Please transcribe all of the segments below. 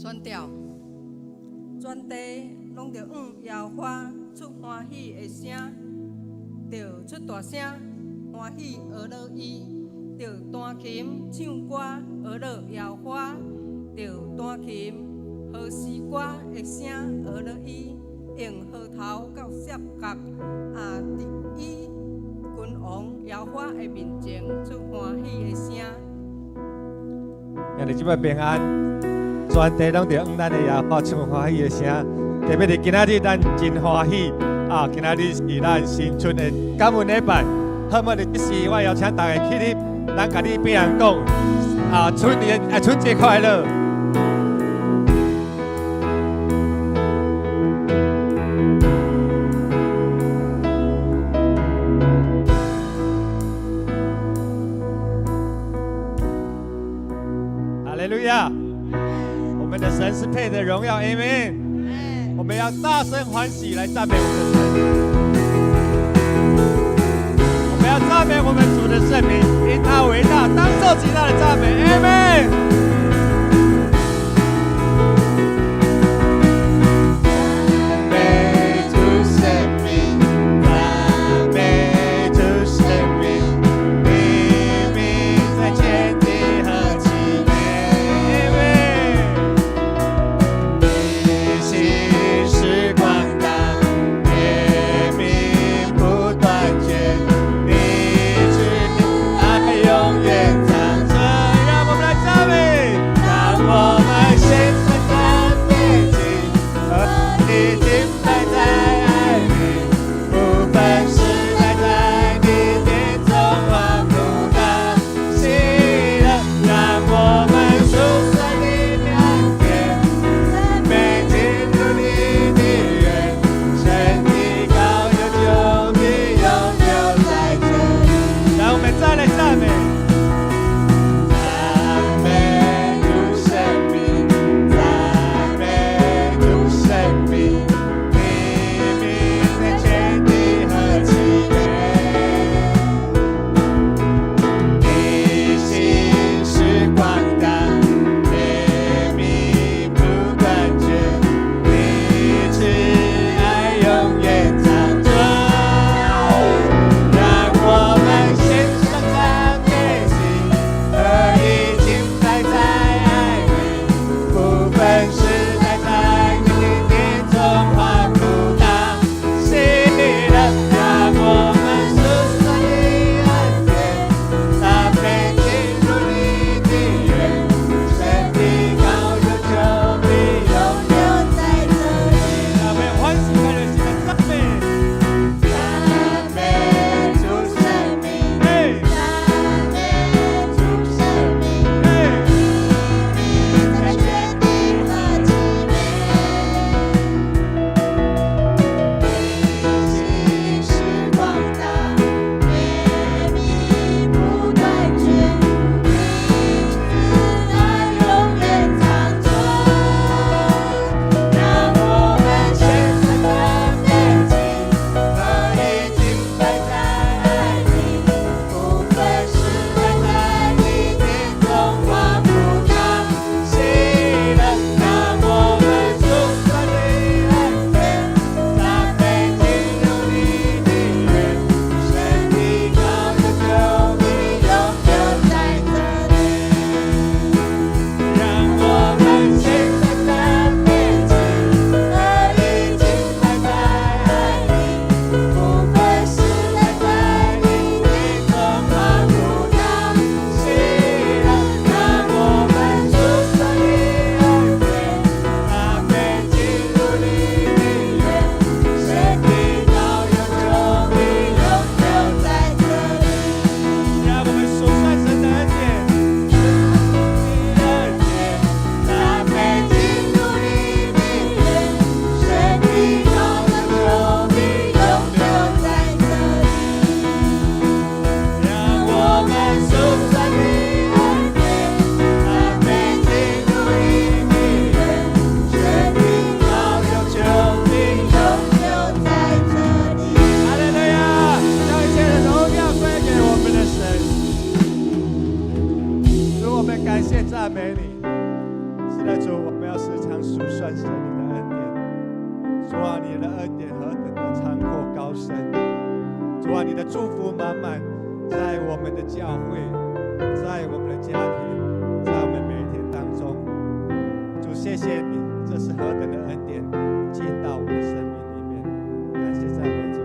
选调。全地拢着耶和华出欢喜的声，着出大声欢喜俄勒伊，着弹琴唱歌俄勒耶和华，着弹琴和诗歌的声俄勒伊，用号头到舌角伫伊君王耶和华的面前出欢喜的声。今日即摆平安，全地拢着咱的耶和华唱欢喜的声。特别是今仔日咱真欢喜今仔日是咱新春的感恩礼拜。好么的，即时我邀请大家起立，咱甲你别人讲春节快乐。哈利路亚！我们的神是配得荣耀 ，Amen。我们要大声欢喜来赞美我们的神。我们要赞美我们主的圣名，因他为大，当受极大的赞美 ，Amen。永远藏着，让我们来赞美。主啊，你的祝福满满在我们的教会，在我们的家庭，在我们每一天当中。主，谢谢你，这是何等的恩典进到我们的生命里面。感谢赞美主。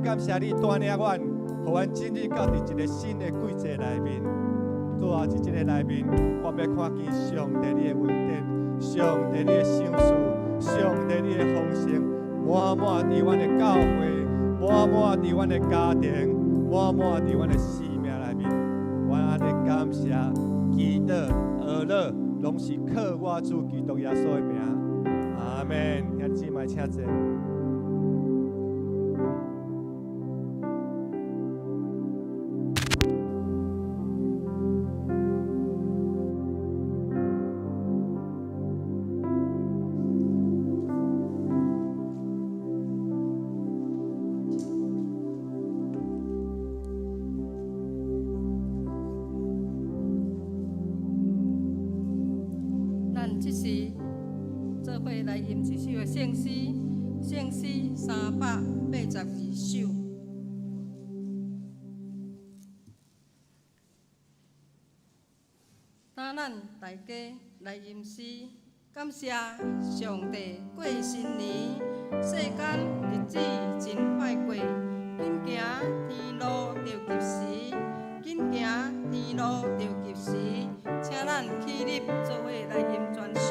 感谢你带领阮，互阮进入到伫一个新的季节内面。主啊，伫这个内面，我要看见上帝你的恩典，上帝你的赏赐，上帝你的丰盛，满满伫阮的教会，满满伫阮的家庭，满满伫阮的生命内面。我安尼感谢、祈祷、学乐，拢是靠我主基督耶稣的名。阿门。兄姊妹，请坐。伙来吟一首的圣诗，圣诗382首。当咱大家来吟诗，感谢上帝过新年，世间日子真快过，紧行天路着及时，紧行天路着及时，请咱起立做伙来吟全首。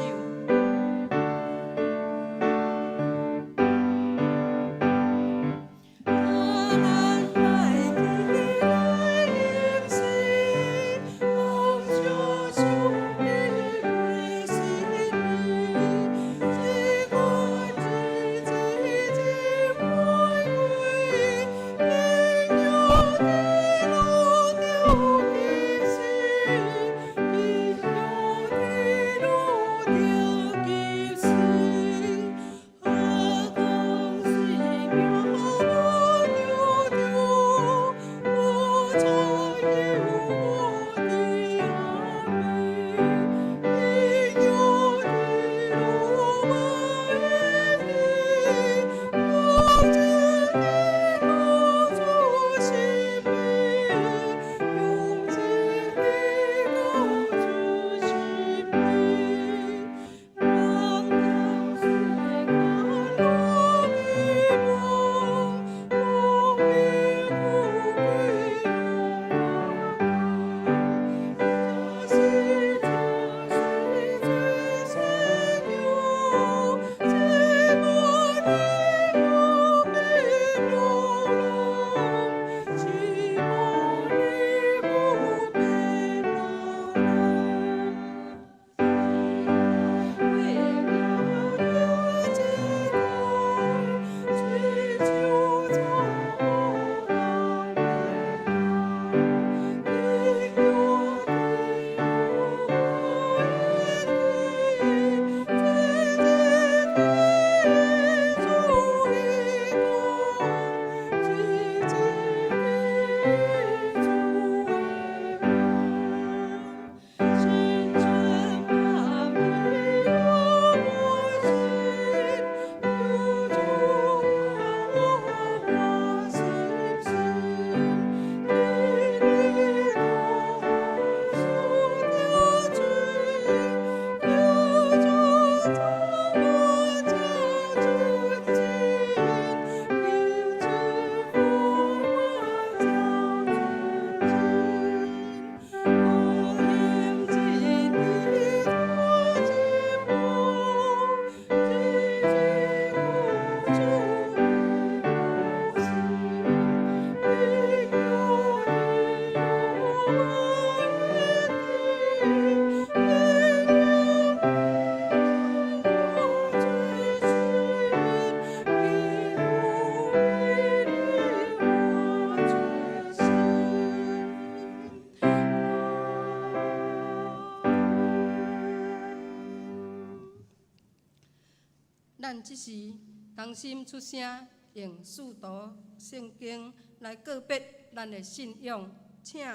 咱即时同心出声，用四读圣经来告别咱的信仰。请，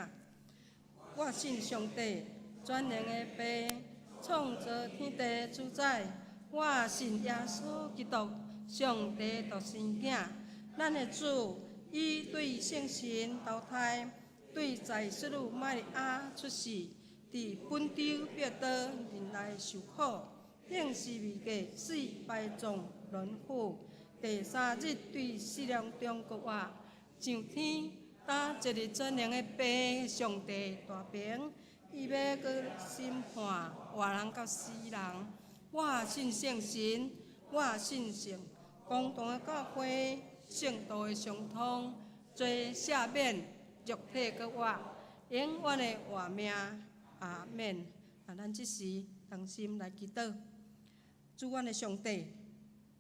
我信上帝，全能的父，创造天地主宰。我信耶稣基督，上帝独生囝，咱的主，伊对圣神投胎，对在世女玛利亚出世，伫本州别岛人来受苦。顶是未过死，埋葬轮毂。第三日对死人中国活，上天打一日全能的父上帝大平，伊要搁审判活人甲死人。我信圣神，我信圣公堂的教会，圣道的相通，罪赦免，肉体搁活，永远的活命。阿免。咱即时同心来祈祷。主，阮的上帝，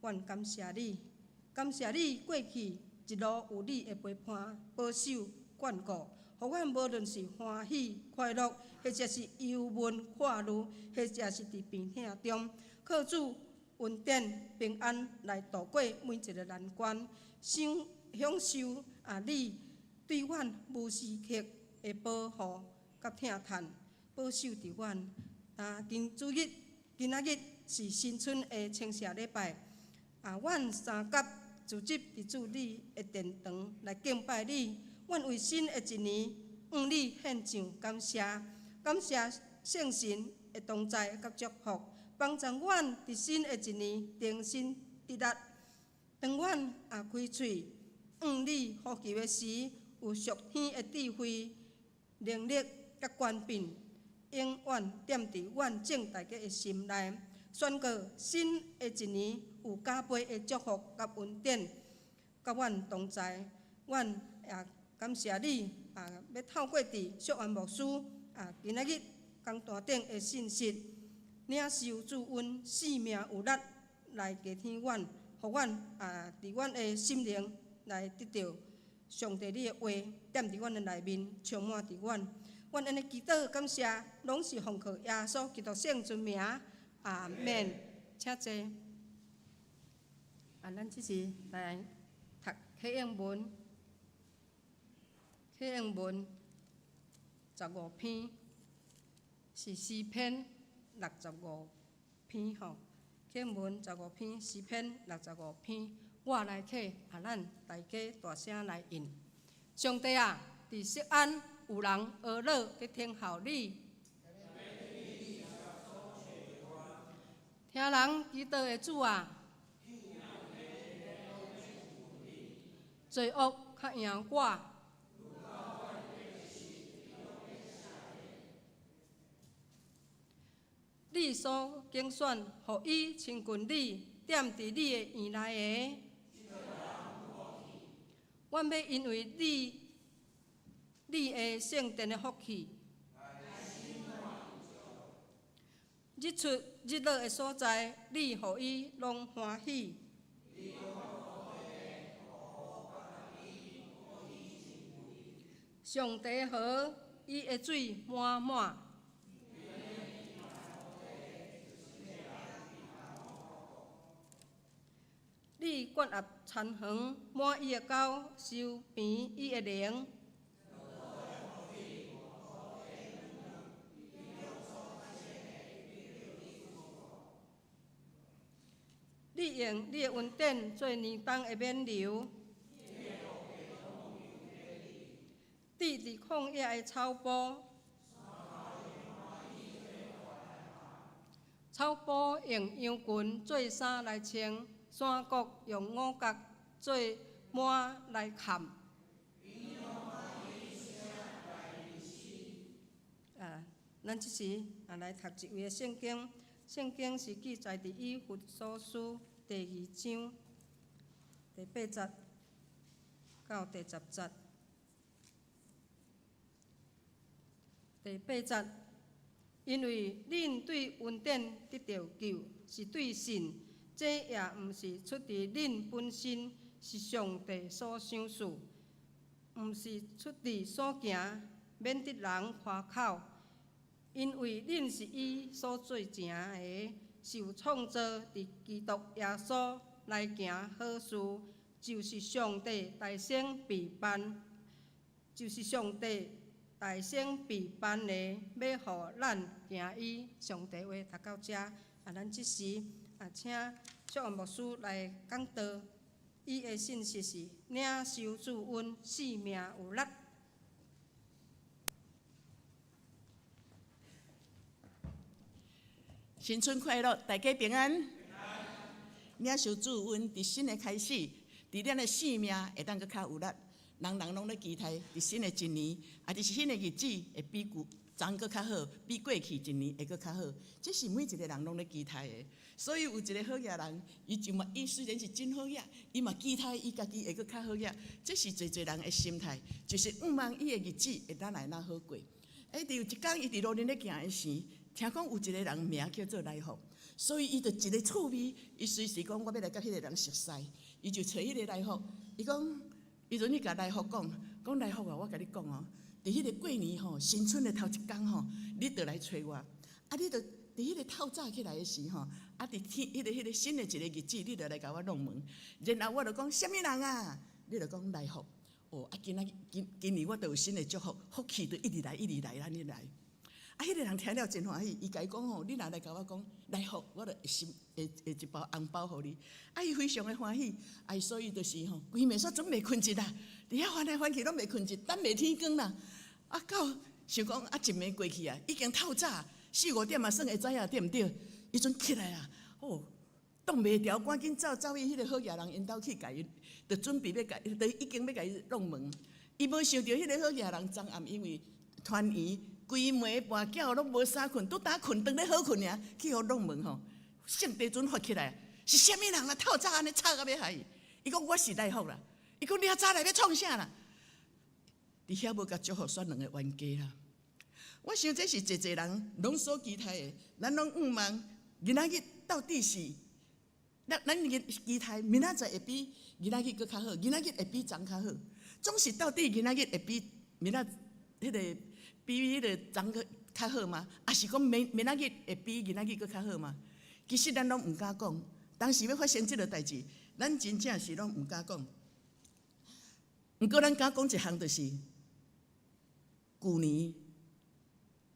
阮感谢你，感谢你过去一路有你的陪伴、保守、眷顾，互阮无论是欢喜、快乐，或者是忧闷、化怒，或者是伫病痛中，靠主恩典、平安来度过每一个难关，享受你对阮无时刻的保护甲疼叹，保守伫阮。今仔日是新春的清谢礼拜。阮三甲组织伫主你的殿堂来敬拜你。阮为新的一年向你献上感谢，感谢圣神的同在甲祝福，帮助阮伫新的一年重新得力。当阮开喙向你呼求的时，有属天的智慧、能力甲权柄，永远踮伫阮正大家的心内，宣告新的一年有加倍的祝福甲恩典，甲阮同在。阮也感谢你要透过伫淑安牧师今仔日讲坛顶的信息，领受主恩，生命有力来加添阮，互阮伫阮的心灵来得到上帝你的话，踮伫阮的内面，充满伫阮。阮安尼祈祷感谢，拢是奉靠耶稣基督圣尊名，阿免。请坐。咱即时来读启应文。启应文15篇，是诗篇65篇吼。启应文15篇，诗篇65篇。我来起，咱大家大声来应。上帝啊，伫锡安有人俄勒伫听候你，听人祈祷的主啊，罪恶较赢我。你所拣选，互伊亲近你，踮伫你的院内的。阮要因为你的圣殿的福气，日出日落的所在，你互伊拢欢喜。上帝河，伊的水满满。你灌压田园，满伊的沟，收平伊的灵。你用你的恩典做年冬的冕旒，地伫旷野的草坡，草坡用羊群做衫来穿。山谷用五角做满来砍。咱即时来读一位的圣经，圣经是记载伫以弗所书第2章第8节到第10节。第8节，因为恁对恩典得到救，是对神。这也毋是出自恁本身，是上帝所赏赐，毋是出自所行，免得人夸口。因为恁是伊所做成的，是有创造伫基督耶稣来行好事，就是上帝大声备办，就是上帝大声备办的，要互咱行伊。上帝话读到遮，咱即时。请淑安牧师来讲道，伊的信息是领受主恩，生命有力。新春快乐，大家平安。领受主恩，伫新的开始，伫咱的生命会当搁较有力。人人拢咧期待，伫新的一年，伫新的日子会比昨搁较好，比过去一年会搁较好。这是每一个人拢咧期待的。所以有一个好业人，伊虽然是真好业，伊嘛期待伊家己会搁较好业。这是侪人的心态，就是望伊的日子会当来哪好过。伫有一天，伊伫路边咧行的时，听讲有一个人名叫做来福，所以伊就一个趣味，伊随时讲我要来甲迄个人熟识，伊就找迄个来福。伊讲，伊阵去甲来福讲来福啊，我甲你讲哦，伫迄个过年吼，新春的头一天吼，你着来找我，你着。伫迄个透早起来的时吼，伫天迄个新的一个日子，你着来甲我弄门，然后我着讲什么人啊？你着讲来福哦，今年我着有新的祝福，福气着一直来，安尼来。迄个人听了真欢喜，伊甲伊讲吼，你若来甲我讲来福，我就会一包红包互你。伊非常的欢喜，所以就是吼，规暝煞总袂困一啦，伫遐翻来翻去拢袂困一，等袂天光啦。到想讲一暝过去啊，已经透早4、5点嘛，算会知影对毋对？伊阵起来啊，挡袂牢，赶紧走去迄个好野人因兜去甲伊，就准备要甲，就已经要甲伊弄门。伊无想到迄个好野人昨暗因为团圆。规暝半觉拢无啥困，拄打困，当咧好困尔，去互弄门吼，圣地准发起来，是啥物人啊？透早安尼吵到要害伊。伊讲我是来福啦，伊讲你遐早来要创啥啦？伫遐无甲祝福选2个冤家啦。我想这是一人拢所期待的，咱拢盼望今仔日到底是，咱期待明仔载会比今仔日搁较好，今仔日会比昨较好，总是到底今仔日会比明仔迄个。比迄个昨个较好吗？还是讲明仔日会比今仔日搁较好吗？其实咱拢毋敢讲，当时要发生即个代志，咱真正是拢毋敢讲。毋过咱敢讲一项，就是旧年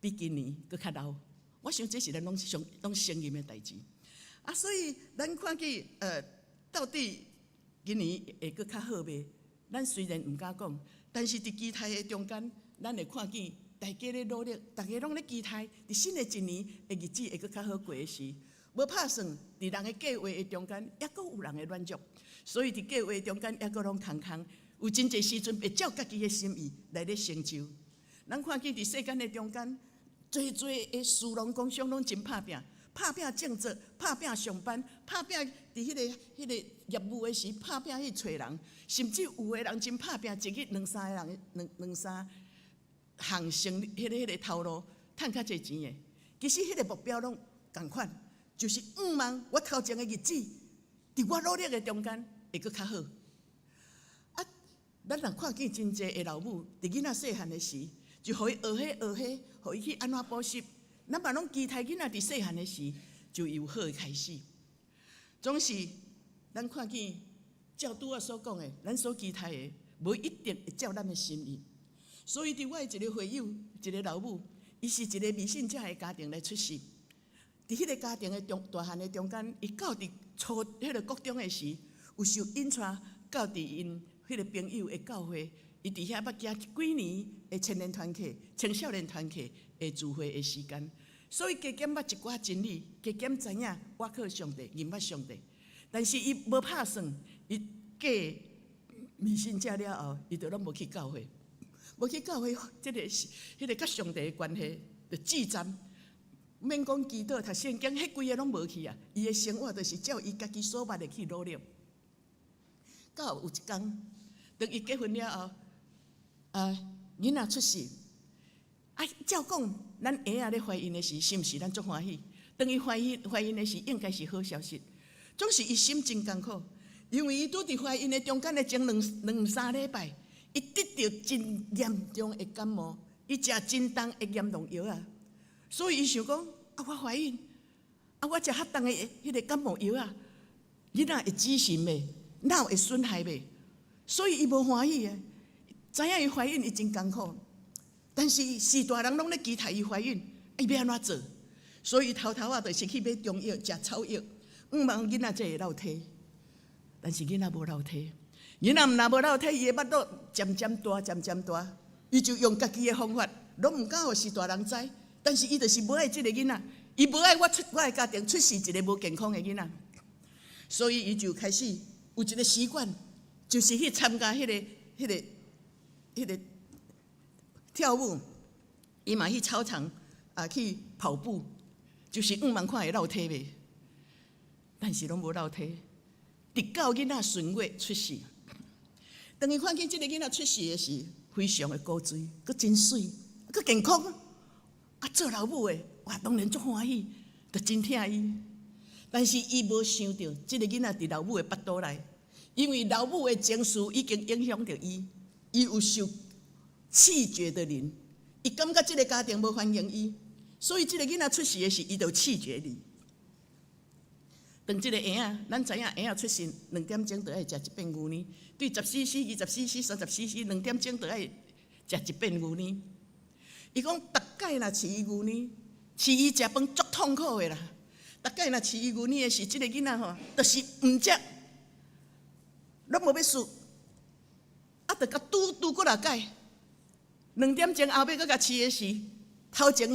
比今年搁较老。我想这是咱拢承认的代志。所以咱看去到底今年会搁较好袂？咱虽然毋敢讲，但是伫期待的中间，咱会看见。大家咧努力，大家拢咧期待，伫新的一年的日子会搁较好过的时，无拍算伫人的计划的中间，抑搁有人的软弱，所以伫计划中间抑搁拢空，有真侪时阵会照家己的心意来咧成就。咱看见伫世间的中间，侪的事农工商拢真拍拼种植，拍拼上班，拍拼伫迄个业务的时，拍拼去找人，甚至有的人真拍拼，一日2、3个人，两三。行成迄个头路，赚较侪钱的，其实迄个目标拢共款，就是盼望我头前的日子，伫我努力的中间会搁较好。咱若看见真侪的老母，伫囡仔细汉的时，就互伊学迄，互伊去安怎补习。咱嘛拢期待囡仔伫细汉的时就有好的开始。总是咱看见照拄仔所讲的，咱所期待的，无一定会照咱的心意。所以，伫我一个会友，一个老母，伊是一个迷信者的家庭来出世。伫迄个家庭的大汉的中间，伊到伫初迄个国中的时，有受引带到伫因迄个朋友的教会，伊伫遐捌行几年的青年团契、青少年团契的聚会的时间，所以加减捌一寡真理，加减知影我靠上帝，认捌上帝。但是伊无拍算，伊嫁迷信者了后，伊就拢无去教会。无去教会，即个是迄个甲上帝的关系，就至站。免讲祈祷、读圣经，迄规个拢无去啊。伊的生活就是照伊家己所捌的去努力。到有一天，当伊结婚了后，囡仔出世，照讲，咱婴仔咧怀孕的时，是毋是咱足欢喜？当伊怀孕的时，应该是好消息。总是伊心真艰苦，因为伊拄伫怀孕的中间的前两3礼拜。伊得到真严重的感冒，伊食真重的严重药啊，所以伊想讲我怀孕，我食较重的迄个感冒药啊，囡仔会畸形袂，脑会损害袂，所以伊无欢喜的。知影伊怀孕，伊真艰苦，但是是大人拢咧期待伊怀孕，伊要安怎做？所以头啊，就是去买中药、食草药，盼望囡仔才会落体，但是囡仔无落体。囡仔若无落体，伊的腹肚渐渐大，伊就用家己的方法，拢毋敢互是大人知。但是伊就是无爱即个囡仔，伊无爱我的家庭出世一个无健康的囡仔，所以伊就开始有一个习惯，就是去参加迄个跳舞，伊嘛去操场去跑步，就是盼望看会落体袂，但是拢无落体，直到囡仔顺月出世。当伊看见即个囡仔出世的时，非常的高水，佮真水，佮健康。做老母的，当然足欢喜，就真疼伊。但是伊无想到，即个囡仔伫老母的腹肚内，因为老母的情绪已经影响着伊，伊有受气绝的灵，伊感觉即个家庭无欢迎伊，所以即个囡仔出世的时，伊就气绝你。当即个婴仔，咱知影婴仔出世2点钟就爱食一遍牛奶，对14cc、24cc、30cc，2点钟就爱食一遍牛奶。伊讲，逐摆若饲伊牛呢，饲伊食饭足痛苦的啦。逐摆若饲伊牛呢的是，即个囡仔吼，就是毋食，拢无要输，啊，着甲拄过来改。2点钟后尾搁甲饲的时，头前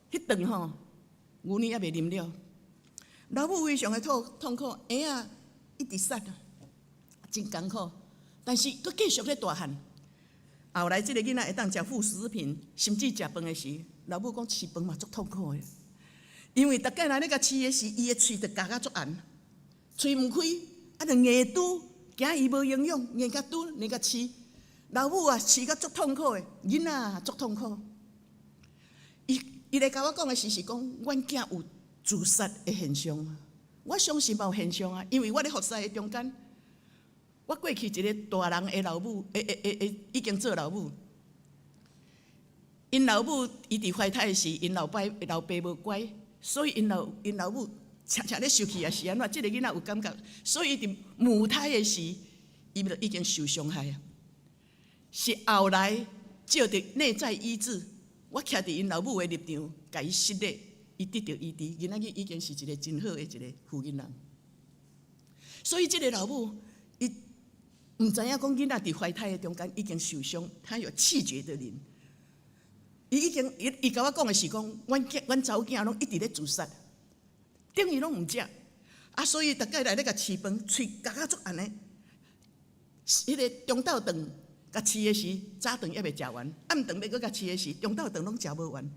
迄顿吼，牛奶还袂啉了，老母非常的痛苦，婴仔一直瘦，真艰苦，但是搁继续咧大汉。后来即个囡仔会当食副食品，甚至食饭的时，老母讲饲饭嘛足痛苦的，因为逐摆若咧甲饲的时，伊的喙着夹甲足严，喙毋开，啊着硬拄，惊伊无营养，硬甲拄，硬甲饲。老母啊，饲甲足痛苦的，囡仔足痛苦。伊来甲我讲的是讲，阮囝有自杀的现象。我相信嘛有现象啊，因为我咧服侍的中间，我过去一个大人的老母，已经做老母。因老母伊伫怀胎的时，因老爸无乖，所以因老母常常咧受气也是安怎？即个囡仔有感觉，所以伊伫母胎的时，伊就已经受伤害啊。是后来照着内在医治，我徛伫因老母的立场，甲伊施礼，伊得到医治。今仔日已经是一个真好的一个妇人人。所以即个老母，伊毋知影讲囡仔伫怀胎的中间已经受伤，他有气绝的灵。伊甲我讲的是讲，阮查某囝拢一直咧自杀，等于拢毋食，啊，所以逐摆来咧甲饲饭，喙夹甲足安尼，迄个中昼顿。甲饲的时，早顿还袂食完，暗顿要搁甲饲的时，中昼顿拢食无完。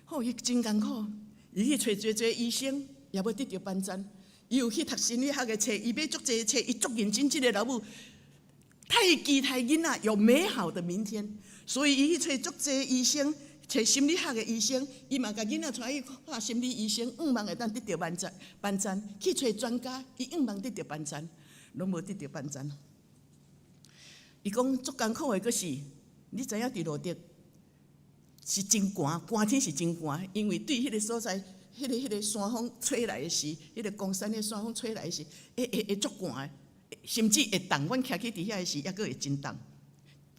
吼，伊真艰苦，伊去找侪医生，也无得到帮赞。伊有去读心理学的册，伊买足侪册，伊足认真。即个老母太期待囡仔有美好的明天，所以伊去找足侪医生，找心理学的医生，伊嘛甲囡仔带去看心理医生，望会当得到帮赞。去找专家，伊望得到帮赞，拢无得到帮赞。伊讲足艰苦的，阁是你知影伫路顶是真寒，寒天是真寒，因为对迄个所在，迄个山风吹来的时，迄个高山的山风吹来的时，会足寒的，甚至会冻。阮徛去伫遐的时，抑阁会真冻。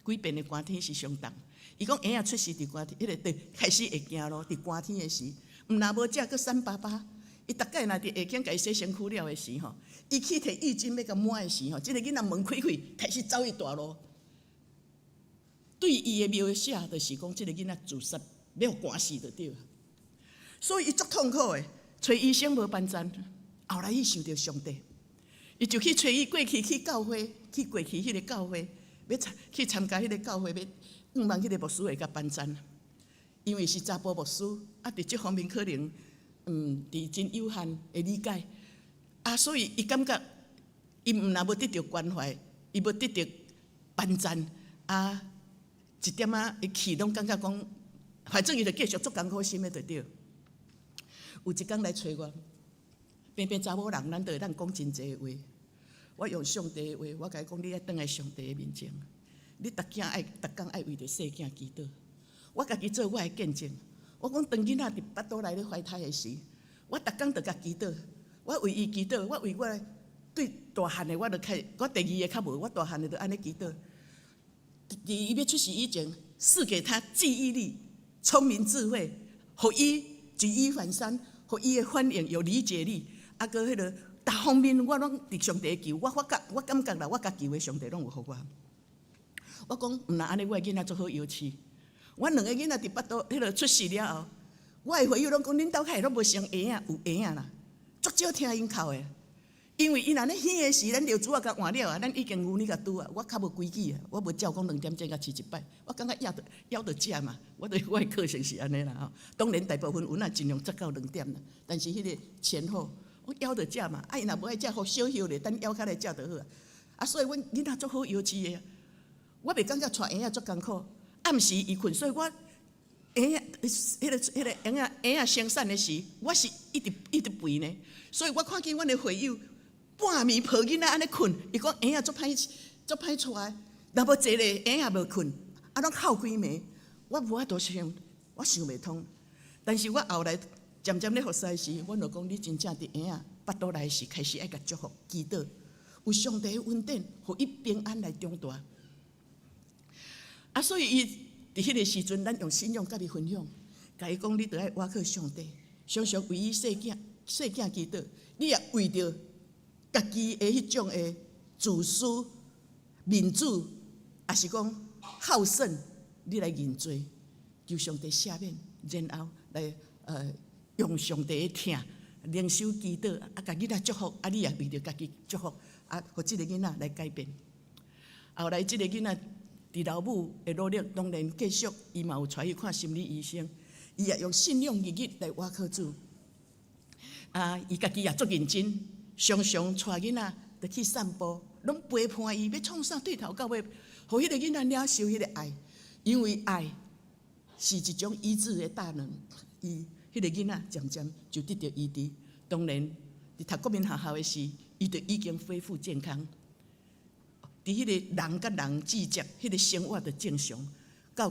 几遍的寒天是上冻。伊讲婴仔出世伫寒天，迄个对开始会惊咯。伫寒天的时，毋若无食，阁瘦巴巴。伊逐摆若伫下间家洗身躯了的时吼，伊去摕浴巾要甲抹的时吼，即个囡仔门开开，开始走一大路。对伊的描写，就是讲即个囡仔自杀，要寒死就对。所以伊足痛苦的，找医生无帮赞。后来伊想到上帝，伊就去找伊过去去教会，去过去迄个教会，要去参加迄个教会，要望迄个牧师会甲帮赞。因为是查甫牧师，啊，伫即方面可能伫真有限的理解，啊，所以伊感觉伊毋若无得到关怀，伊无得到帮赞，啊，一点仔伊气拢感觉讲，反正伊就继续足艰苦心的就对。有一天来找我，偏偏查某人，咱就会当讲真济话。我用上帝的话，我甲伊讲，你爱倒来上帝的面前，你逐工爱为着细囝祈祷。我家己做我的见证。我讲，当囡仔伫巴肚内咧怀胎的时，我逐工就甲祈祷，我为伊祈祷，我为我对大汉的我就开，我第二个较无，我大汉的就安尼祈祷。伫伊要出世以前，赐给他记忆力、聪明智慧，互伊举一反三，互伊的反应有理解力，啊，搁迄个逐方面我拢伫上帝求，我感觉啦，我甲求的上帝拢有互我。我讲，毋若安尼，我的囡仔足好摇饲。阮2个囡仔伫巴肚迄个出世了后，我的朋友拢讲，恁兜遐拢无生婴仔，有婴仔啦，足少听因哭的。因为伊若咧耳的时，咱尿珠啊甲换了啊，咱已经牛奶甲拄啊，我较无规矩啊，我无照讲2点钟甲饲一摆，我感觉枵着食嘛，我的个性是安尼啦吼。当然大部分阮也尽量食到2点啦，但是迄个前后我枵着食嘛，啊伊若无爱食，好小休咧，等枵较来食就好啊。啊，所以阮囡仔足好摇饲的，我袂感觉带婴仔足艰苦。暗时伊困，所以我婴仔生产的时，我是一直陪呢。所以我看见阮的会友半暝抱囡仔安尼困，伊讲婴仔足歹带，若无坐咧婴仔无困，啊拢哭规暝。我无法度想，我想袂通。但是我后来渐渐咧服侍时，阮就讲你真正伫婴仔巴肚内时开始爱甲祝福祈祷，有上帝的恩典，互伊平安来长大。啊，所以伊伫迄个时阵，咱用信仰甲伊分享，甲伊讲，你着爱倚靠上帝，常常为伊细囝祈祷，你也为着家己的迄种的自私、民主，也是讲好胜，你来认罪，求上帝赦免，然后来用上帝的疼，领受祈祷，甲囡仔祝福，你也为着家己祝福，互即个囡仔来改变。后来即个囡仔伫老母的努力，当然继续，伊嘛有带去看心理医生，伊也用信仰日日来倚靠主。伊家己也足认真，常常带囡仔就去散步，拢陪伴伊要创啥对头到尾，互迄个囡仔领受迄个爱，因为爱是一种医治的大能。伊迄个囡仔渐渐就得到医治。当然，伫读国民学校的时，伊就已经恢复健康。伫迄个人甲人之间，迄个生活就正常。到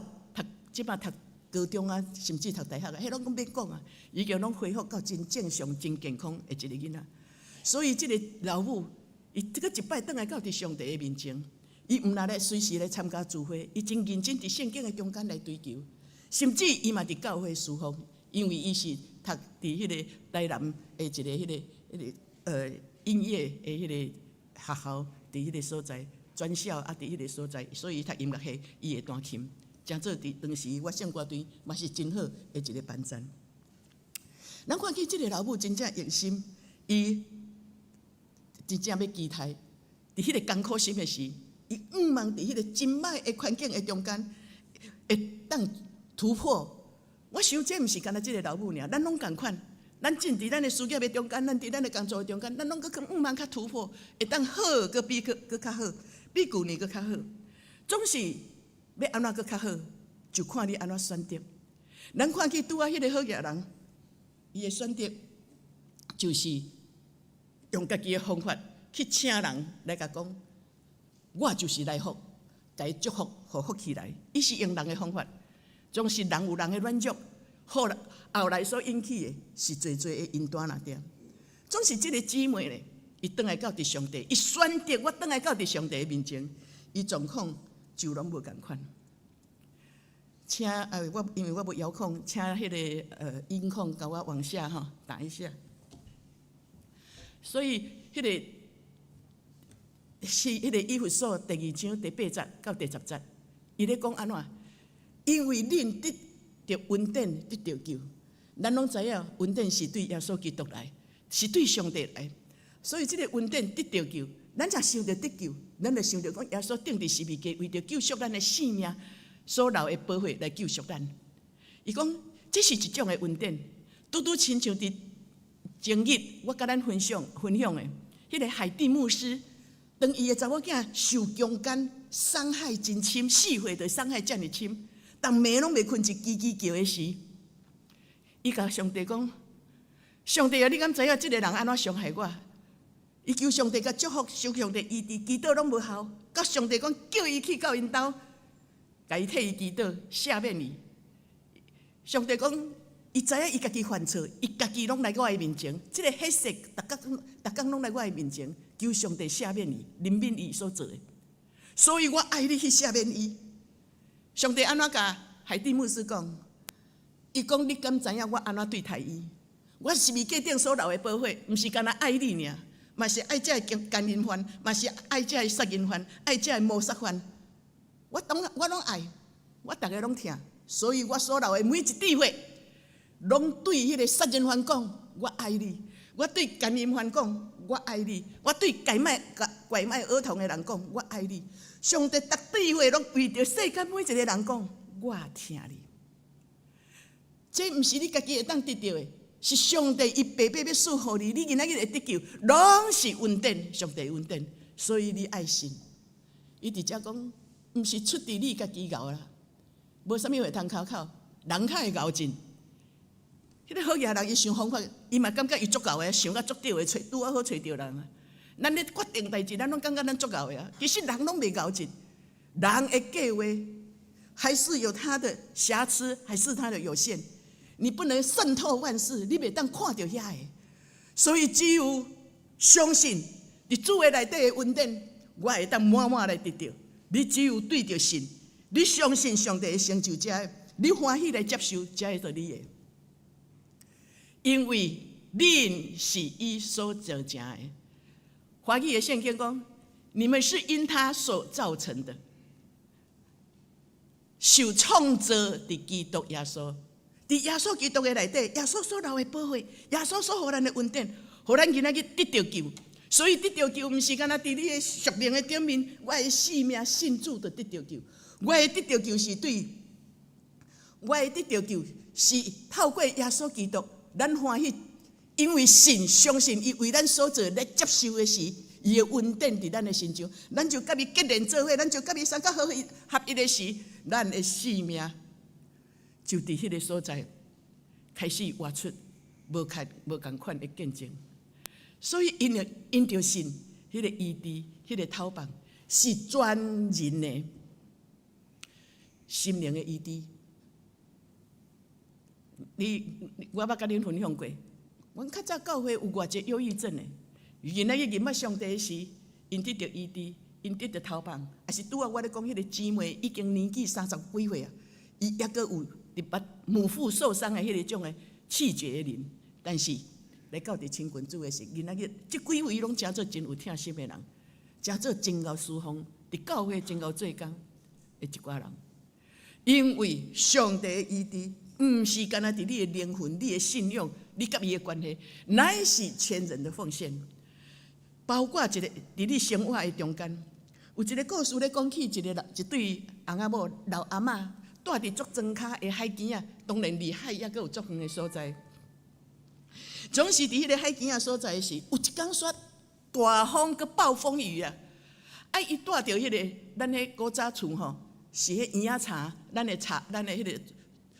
即摆读高中啊，甚至读大学啊，迄拢讲免讲啊，已经拢恢复到真正常、真健康的一个囡仔。所以，即个老母，伊这个一摆倒来到伫上帝的面前，伊毋但咧随时来参加聚会，伊真认真伫圣经的中间来追求，甚至伊嘛伫教会侍奉，因为伊是读伫迄个台南的一个迄个音乐的迄个学校，伫迄个所在。专校伫迄个所在，所以读音乐系，伊会弹琴，真做伫当时我唱歌队嘛是真好的一个班赞。咱看见即个老母真正用心，伊真正要期待，伫迄个艰苦心的时，伊毋望伫迄个真歹的环境的中间，会当突破。我想这毋是干那即个老母尔，咱拢共款。咱进伫咱的事业的中间，咱伫咱的工作的中间，咱拢搁毋望较突破，会当好，搁比搁较好。比旧年搁较好，总是要安怎搁较好，就看你安怎选择。咱看见拄啊，迄个好野人，伊的选择就是用家己的方法去请人来甲讲，我就是来福，甲伊祝福，互福起来。伊是用人的方法，总是人有人的软弱，后来所引起的是侪的因端那点。总是即个姊妹咧。伊倒来到伫上帝，伊选择我倒来到伫上帝面前，伊状况就拢无共款。请因为我要遥控，请迄个音控甲我往下打一下。所以迄个是迄个以弗所第2章第8节到第10节，伊咧讲安怎？因为恁得着恩典，得着救，咱拢知影恩典是对耶稣基督来，是对上帝来。所以，这个恩典得着救，咱才想着得救，咱就想着讲耶稣钉伫十字架，为着救赎咱的性命所留的宝血来救赎咱。伊讲这是一种的恩典，拄亲像伫前日我甲咱分享的，迄个海地牧师，当伊的查某囝受强奸、伤害真深，4岁就伤害遮尔深，但暝拢袂困，一叽叽叫的时，伊甲上帝讲：上帝啊，你敢知影这个人安怎伤害我？伊求上帝甲祝福，求上帝医治，祈祷拢无效。甲上帝讲，叫伊去到因兜，甲伊替伊祈祷，赦免伊。上帝讲，伊知影伊家己犯错，伊家己拢来我的面前，即个黑色，逐工拢来我的面前，求上帝赦免伊，怜悯伊所做的。所以我爱你去赦免伊。上帝安怎甲海地牧师讲？伊讲，你敢知影我安怎对待伊？我十字架顶所留的宝血，毋是干那爱你尔。嘛是爱这奸淫犯，嘛是爱这杀人犯，爱这谋杀犯。我拢爱，我大家拢听，所以我所留的每一滴血，拢对迄个杀人犯讲，我爱你；我对奸淫犯讲，我爱你；我对拐卖儿童的人讲，我爱你。上帝逐滴血拢为着世间每一个人讲，我听你。这毋是你家己会当得到的。是上帝伊白白要赐予你，你今仔日会得救，拢是恩典，上帝恩典，所以你爱信。伊直接讲，毋是出伫你家己熬啦，无啥物会通靠，人较会熬尽。迄个好野人伊想方法，伊嘛感觉伊足够的，想甲足对的，拄好找着人啊。咱咧决定代志，咱拢感觉咱足够的啊。其实人拢袂熬尽，人的计划还是有他的瑕疵，还是他的有限。你不能渗透万事，你袂当看到遐个，所以只有相信伫主的内底的恩典，我会当满满来得到。你只有对着神，你相信上帝的成就，才会你欢喜来接受，才会做你的。因为恁是伊所造成的。华语的圣经讲，你们是因他所造成的，受创造伫基督耶稣，伫耶稣基督的内底，耶稣所留的保护，耶稣所予咱的恩典，予咱今仔日得到救。所以得到救，毋是干那伫你的属灵的顶面，我的性命信主就得到救。我的得到救是对，我的得到救是透过耶稣基督，咱欢喜，因为信相信伊为咱所做来接受的是伊的恩典伫咱的身上，咱就甲伊结连做伙，咱就甲伊三角合一的时，咱的性命就伫迄个所在开始活出无共款的见证。所以因着信，迄个医治，迄个头棒是全人的心灵的医治。我捌甲恁分享过，阮较早教会有偌济忧郁症的，今仔日认捌上帝的时，因得着医治，因得着头棒，也是拄仔我咧讲迄个姊妹已经年纪30几岁啊，伊抑阁有伫捌母腹受伤的迄个种的气绝的人，但是。来到伫亲近主的时，今仔日即几位拢诚做真有疼心的人，诚做真够侍奉，伫教会真够做工的一寡人。因为上帝的医治，毋是干那伫你的灵魂、你的信仰、你甲伊的关系，乃是全人的奉献。包括一个伫你生活的中间，有一个故事咧讲起一对翁仔某老阿嬷，住伫足庄骹的海边啊，当然离海抑阁有足远的所在。总是伫迄个海边啊所在时，有一天煞大风佮暴风雨啊！伊带着迄个咱迄古早厝吼，是迄圆仔茶，咱的迄个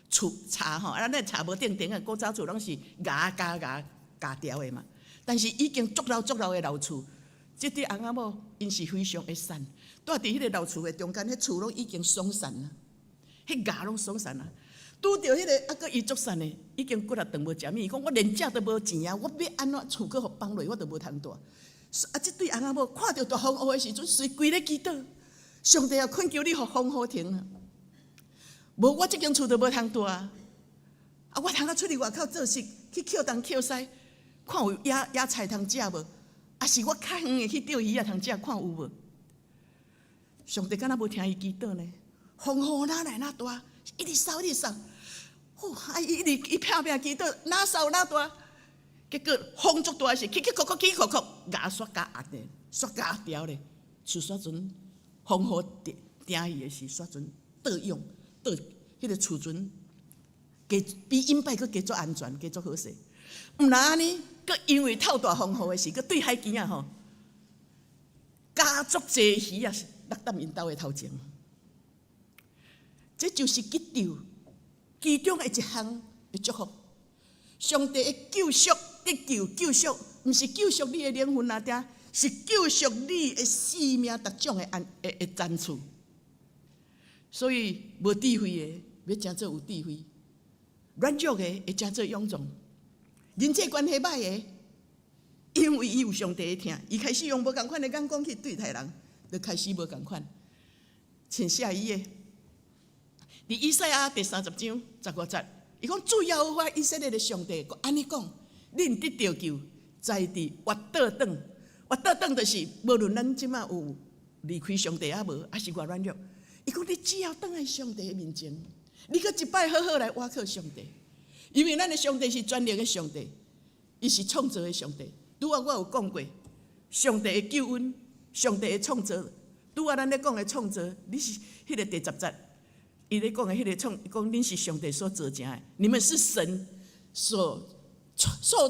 厝茶吼，咱的茶无顶顶啊，古早厝拢是牙条的嘛。但是已经足老的老厝，即对翁仔某因是非常的瘦，住伫迄个老厝的中间，迄厝拢已经松散了，迄牙拢松散了。拄着迄个阁伊足瘦的，已经骨力长无食物，伊讲我连食都无钱啊！我要安怎厝阁互放落，我都无通住。即对翁仔某看到大风雨的时阵，随跪咧祈祷，上帝啊，恳求你互风雨停啊！无我即间厝都无通住啊！我通出去外口做事，去捡东捡西，看有野菜通食无？还是我较远的去钓鱼啊通食，看有无？上帝敢若无听伊祈祷呢？风雨哪来哪大？一直扫，伊拼命祈祷，哪扫哪大。结果风足大时，起哭，牙煞甲压的，煞甲掉咧，厝煞阵风雨定伊的时，煞阵倒用，迄个厝阵加比因摆佫加足安全，加足好势。毋然安尼，佫因为透大风雨的时，佫对海边啊吼，加足济鱼啊落踮因兜的头前。这就是吉兆其中的一项的祝福。上帝的救赎救赎，毋是救赎你的灵魂啊，定是救赎你的生命各种的难处。所以无智慧的要真做有智慧，软弱的会真做勇壮，人际关系歹的，因为伊有上帝的疼，伊开始用无共款的眼光去对待人，就开始无共款。请下一页。伫以赛亚第30章15节，伊讲主耶和华以色列的上帝，安尼讲：恁得到救，在伫活倒转，活倒转就是无论咱即马有离开上帝啊无，还是偌软弱，伊讲你只要倒来上帝的面前，你搁一摆好好来倚靠上帝，因为咱的上帝是全能的上帝，伊是创造的上帝。拄仔我有讲过，上帝的救恩，上帝的创造。拄仔咱咧讲的创造，你是迄个第10节。伊咧讲的迄个讲恁是上帝所造成的，你们是神所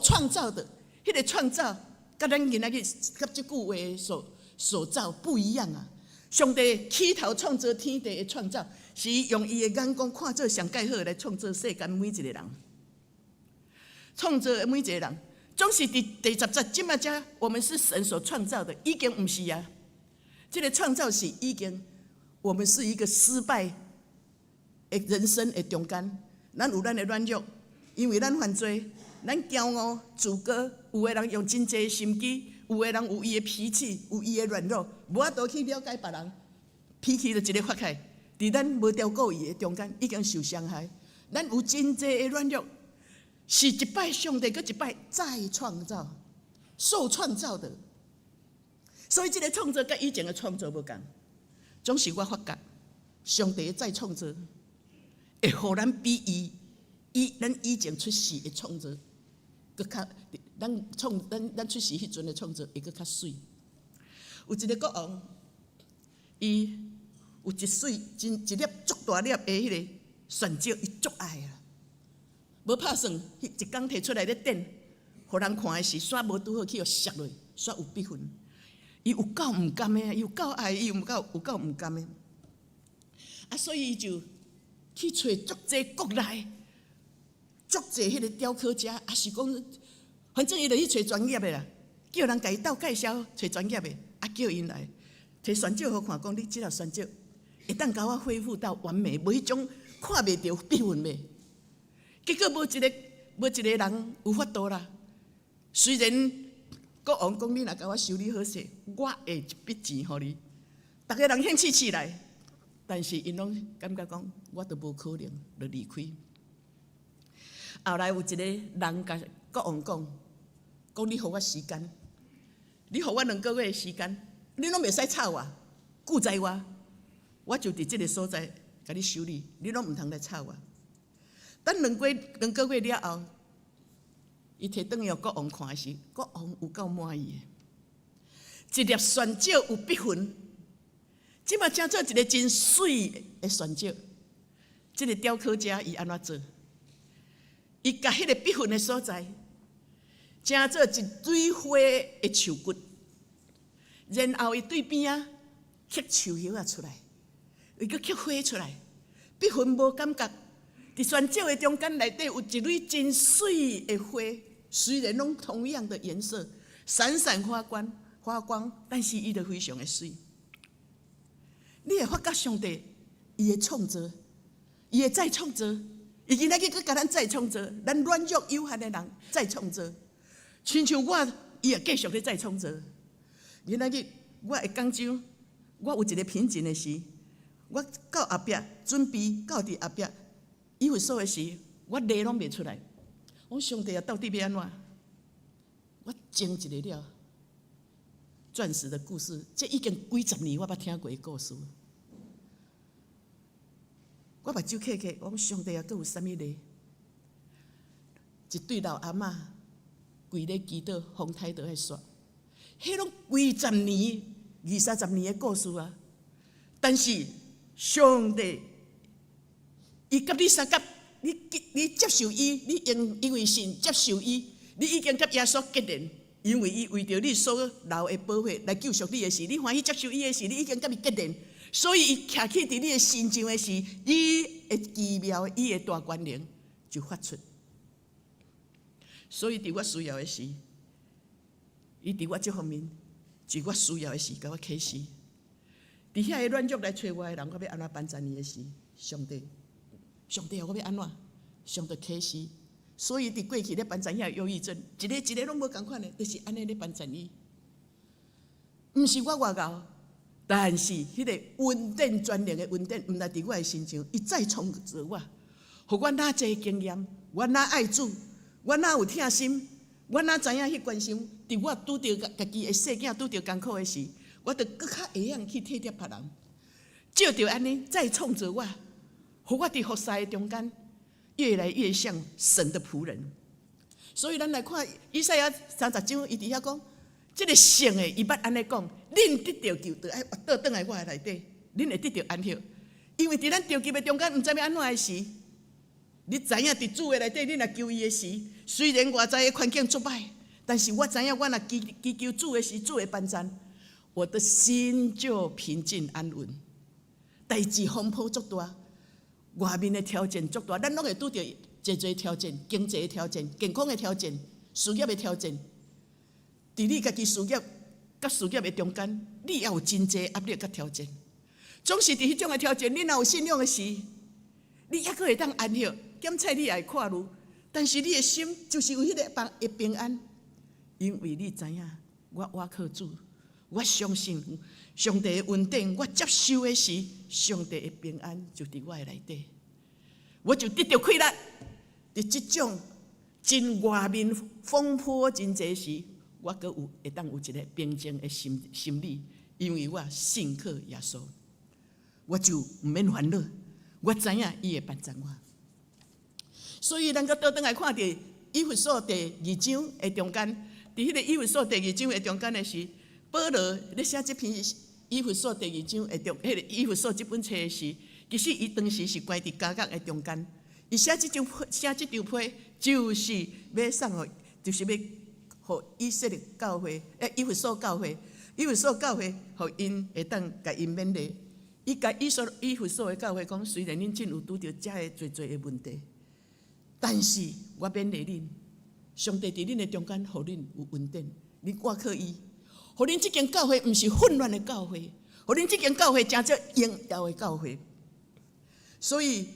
创造的，迄个创造，甲咱今仔日甲即句话所造不一样啊！上帝起头创造天地的创造，是用伊的眼光看做上介好来创造世间每一个人，创造每一个人，总是第10节，即马遮我们是神所创造的，已经毋是啊！这个创造是已经，我们是一个失败。人生的中间，咱有咱的软弱，因为咱犯罪，咱骄傲、自高，有的人用真济心机，有的人有伊的脾气，有伊的软弱，无法度去了解别人，脾气就一个发开，伫咱无照顾伊的中间，已经受伤害。咱有真济的软弱，是一摆上帝，搁一摆再创造，受创造的。所以，这个创造甲以前的创造无共，总是我发觉，上帝的再创造，会互咱比咱以前出世的创造，搁较咱出世迄阵的创造会搁较水。有一个国王，伊有一粒足大粒的迄个蒜椒，伊足爱啊。无拍算，一工摕出来咧点，互人看的时，煞无拄好去互摔落，煞有笔痕。伊有够毋甘的，伊有够爱，伊有够毋甘的。啊，所以伊就去找足济国内足济迄个雕刻家，也是讲，反正伊就去找专业的啦，叫人甲伊斗介绍找专业的，啊叫因来摕蒜椒互看，讲你即粒蒜椒会当甲我恢复到完美，无迄种看袂到笔痕的。结果无一个人有法度啦。虽然国王讲你若甲我修理好势，我会一笔钱互你，逐个人兴趣起来，但是因拢感觉讲我都无可能，就离开。后来有一个人甲国王讲你互我时间，你互我2个月的时间，你拢袂使吵我，顾在我就伫即个所在甲你修理，你拢毋通来吵我。等2个月了后，伊摕转去互国王看时，国王有够满意的，一粒蒜椒有笔痕，即马正做一个真水的蒜椒。即个雕刻家伊安怎做？伊甲迄个笔痕的所在，正做一堆花的树骨，然后伊对边啊刻树叶出来，伊搁刻花出来，笔痕无感觉。伫蒜椒的中间内底有一蕊真水的花，虽然拢同样的颜色，闪闪发光，但是伊就非常的水。你会发觉上帝伊的创造，伊会再创造，伊今仔日搁甲咱再创造，咱软弱有限的人再创造，亲像我，伊会继续咧再创造。今仔日我会讲究，我有一个品质的时，我到后壁准备到伫后壁。伊会说的时，我泪拢袂出来。我上帝啊，到底要安怎？我争一个了，钻石的故事，这已经几十年我捌听过的故事。我目睭揢，我讲上帝啊，佫有啥物咧？一对老阿嬷跪咧祈祷，风台倒来煞，迄拢几十年、20-30年的故事啊。但是上帝。伊甲你相甲，你接受伊，你因为信接受伊，你已经甲耶稣结连，因为伊为着你所留的保险来救赎你的时，你欢喜接受伊的时，你已经甲伊结连，所以伊徛起伫你的心上的时，伊的奇妙，伊的大权能就发出。所以伫我需要的时，伊伫我这方面，伫我需要的时，甲我启示。伫遐个软弱来找我的人，我要安怎帮助伊的时，上帝啊，我要安怎？上帝启示，所以伫过去咧帮助遐忧郁症，一个拢无共款的，就是安尼咧帮助伊。毋是我外教，但是迄个恩典专灵的恩典，毋来伫我的身上，伊再创造我，互我哪济经验，我哪爱主，我哪有疼心，我哪知影去关心。伫我拄着家己的细囝拄着艰苦的时，我着搁较会晓去体贴别人。照着安尼再创造我。互我伫服侍的中间，越来越像神的仆人。所以咱来看以赛亚30章，伊伫遐讲，这个圣的，伊捌安尼讲：恁得着救，就爱倒转来我的内底，恁会得着安息。因为伫咱着急的中间，毋知要安怎的时，你知影伫主的内底，你若求伊的时，虽然外在的环境足歹，但是我知影我若祈求主的时，主会帮助，我的心就平静安稳。代志风波足大。外面的条件足大，咱拢会拄着侪侪条件，经济的条件、健康的条件、事业的条件。伫你家己事业甲事业的中间，你也有真济压力甲条件。总是伫迄种的条件，你若有信仰的时，你还阁会当安息。检测你也会看路，但是你的心就是有迄个会平安，因为你知影，我靠主，我相信上帝的恩典，我接受的是上帝的平安，就伫我的内底，我就得到快乐。伫即种真外面丰富真济时，我阁会当有一个平静的心理，因为我信靠耶稣，我就毋免烦恼。我知影伊会帮助我，所以咱阁倒转来看伫以弗所第2章的中间，伫迄个以弗所第2章的中间的是保罗咧写这篇以弗所第2章的迄个以弗所这本册的时，其实伊当时是关伫加角的中间。伊写这张批，就是要送互，就是要互以色列教会，以弗所教会，互因会当甲因勉励。伊甲以弗所的教会讲，虽然恁真有拄着遮个侪的问题，但是我勉励恁，上帝伫恁的中间，互恁有稳定，恁挂靠伊，互恁即间教会毋是混乱的教会，互恁即间教会真正荣耀的教会。所以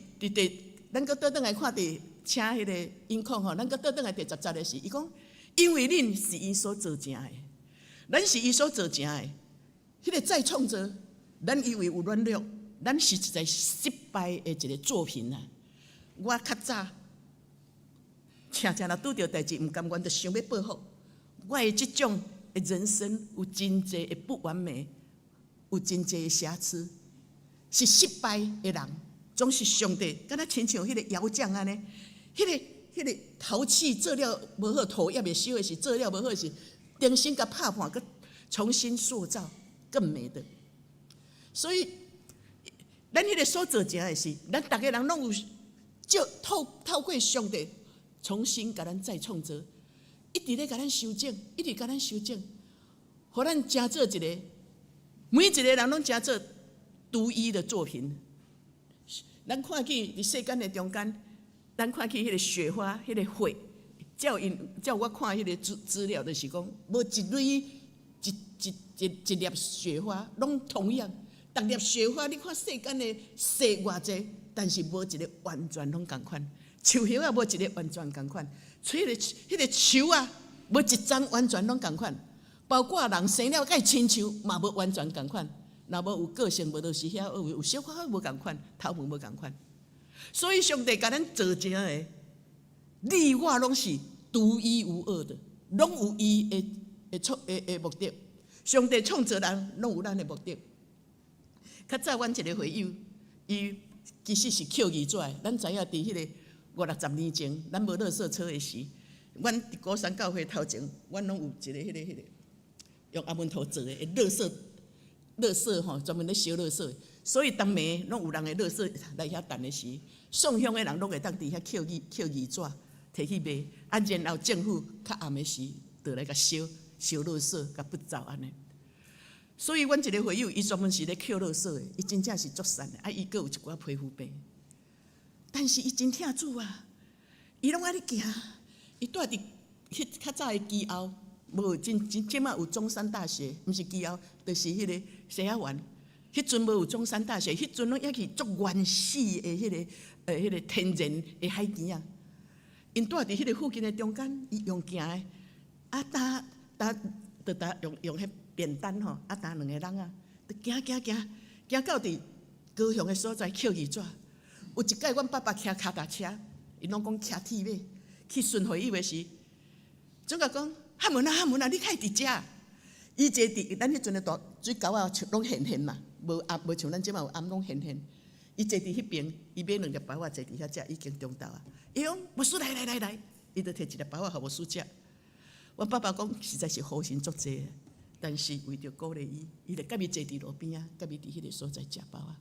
咱搁倒转来看请迄个音控吼，咱搁倒转来第10节的是，伊讲，因为恁是伊所造成的，咱是伊所造成的，迄个再创造。咱以为有软弱，咱是一个失败的一个作品啊！我较早常常若拄着代志，毋甘愿，就想要报复。我的即种的人生有真济的不完美，有真济的瑕疵，是失败的人，总是上帝，敢若亲像迄个窑匠安尼，迄个陶器做了无好，土也袂烧的是做了无好是，重新甲拍破，佮重新塑造更美的。所以，咱迄个所做成的是，咱逐个人拢有透过上帝重新甲咱再创造，一直咧甲咱修正，互咱成做一个，每一个人拢成做独一的作品。咱看去伫世间的中间，咱看去迄个雪花，迄个花，照我看迄个资料，就是讲，无一蕊一粒雪花拢同样。逐粒雪花，你看世间的细偌济，但是无一个完全拢共款。树叶啊，无一个完全共款。迄个树啊，无一丛完全拢共款。包括人生了甲亲像嘛无完全共款。若无有个性，无就是遐有小可无共款，头毛无共款。所以上帝甲咱造成的，你我拢是独一无二的，拢有伊的目的。上帝创造人，拢有咱的目的。较早，阮一个会友，伊其实是捡字纸的。咱知影，伫迄个50-60年前，咱无垃圾车的时，阮伫鼓山教会头前，阮拢有一个迄个用阿门头做的垃圾吼，专门咧烧垃圾。所以，当暝拢有人的垃圾来遐等的时，送香的人拢会当伫遐捡字纸，摕去卖。啊，然后政府较暗的时，就来甲烧垃圾，甲不走安尼。所以，阮一个会友，伊专门是咧捡垃圾的，伊真正是作善的。啊，伊阁有一寡皮肤病，但是伊真疼主啊！伊拢安尼行，伊住伫迄较早的基后，无即马有中山大学，毋是基后，就是迄个西雅湾。迄阵无有中山大学，迄阵拢还去足原始的迄个天然的海边啊。因住伫迄个附近的中间，伊用行的，啊用迄便当吼，啊两个人啊，行到伫高雄的所在捡字纸。有一摆，阮爸爸骑脚踏车，伊拢讲骑铁马去顺会友的时，总甲讲汉文啊，你开伫遮。伊坐伫咱迄阵的大水沟啊，拢现嘛，无像咱即马有暗拢现。伊坐伫迄边，伊买2粒包仔坐伫遐食，已经中昼啊。伊讲牧师来，伊就摕1粒包仔互牧师食。阮爸爸讲实在是好心足济，但是为着鼓励伊就甲伊坐伫路边啊，甲伊伫迄个所在食包啊。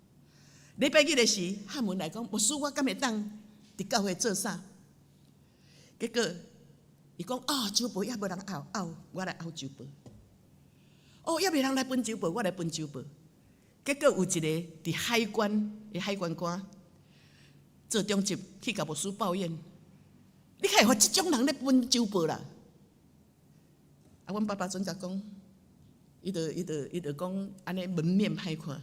礼拜日的时，汉文来讲牧师，我敢会当伫教会做啥？结果伊讲酒报也无人拗，我来拗酒报。也袂人来分酒报，我来分酒报。结果有一个伫海关的海关官做中级去甲牧师抱怨：你还互即种人咧分酒报啦？啊，阮爸爸准甲讲，伊就讲安尼门面歹看。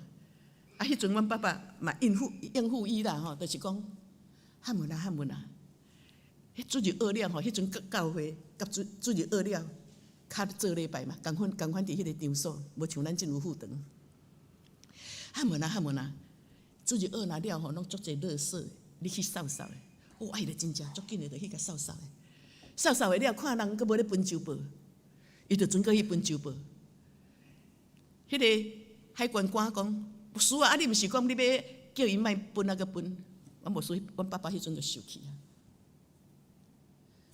啊，迄阵阮爸爸嘛应付伊啦吼，就是讲汉文啊，迄主日学了吼，迄阵教会甲主日学了。较做礼拜嘛，共款伫迄个场所，无像咱真有负长。问啊，主日学拿了吼，拢足侪垃圾，你去扫扫的。伊就真正足紧的，就去甲扫扫的。扫扫的了，看人佫无咧分周报，伊就准过去分周报。迄个海关官讲，牧师啊，你毋是讲你要叫伊莫分啊个分？阮牧师，阮爸爸迄阵就受气啊！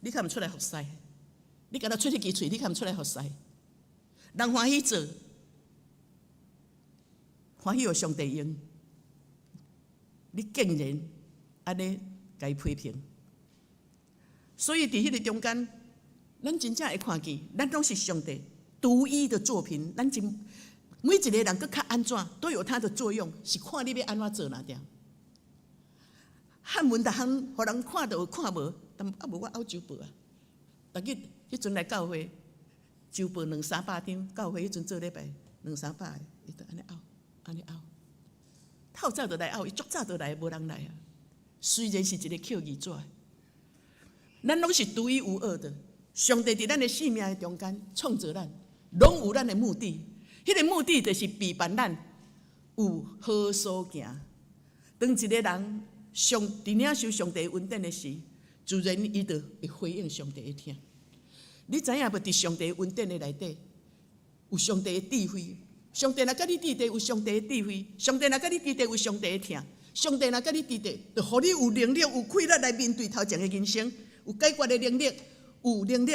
你敢毋出来服侍？你敢若出去支喙，你敢毋出来服侍？人欢喜做，欢喜有上帝用，你竟然安尼甲伊批评。所以伫迄个中间，咱真正会看见，咱拢是上帝独一的作品。咱真每一个人佫较安怎，都有它的作用，是看你要安怎做哪点。汉文逐项，互人看到看无，但无我拗周报啊。逐日迄阵来教会，周报200-300张，教会迄阵做礼拜200-300个，伊就安尼拗。透早就来拗，伊足早就来，无人来啊。虽然是一个扣字纸，咱拢是独一无二的。上帝伫咱的生命的中间创造咱，拢有咱的目的。迄个目的就是陪伴咱有好所行。当一个人伫领受上帝恩典的时，自然伊就会回应上帝的听。你知影无？伫上帝恩典的内底，有上帝的智慧。上帝若甲你伫地，有上帝的智慧；上帝若甲你伫地，有上帝的听。上帝若甲你伫地，就互你有能力、有气力来面对头前的人生，有解决的能力，有能力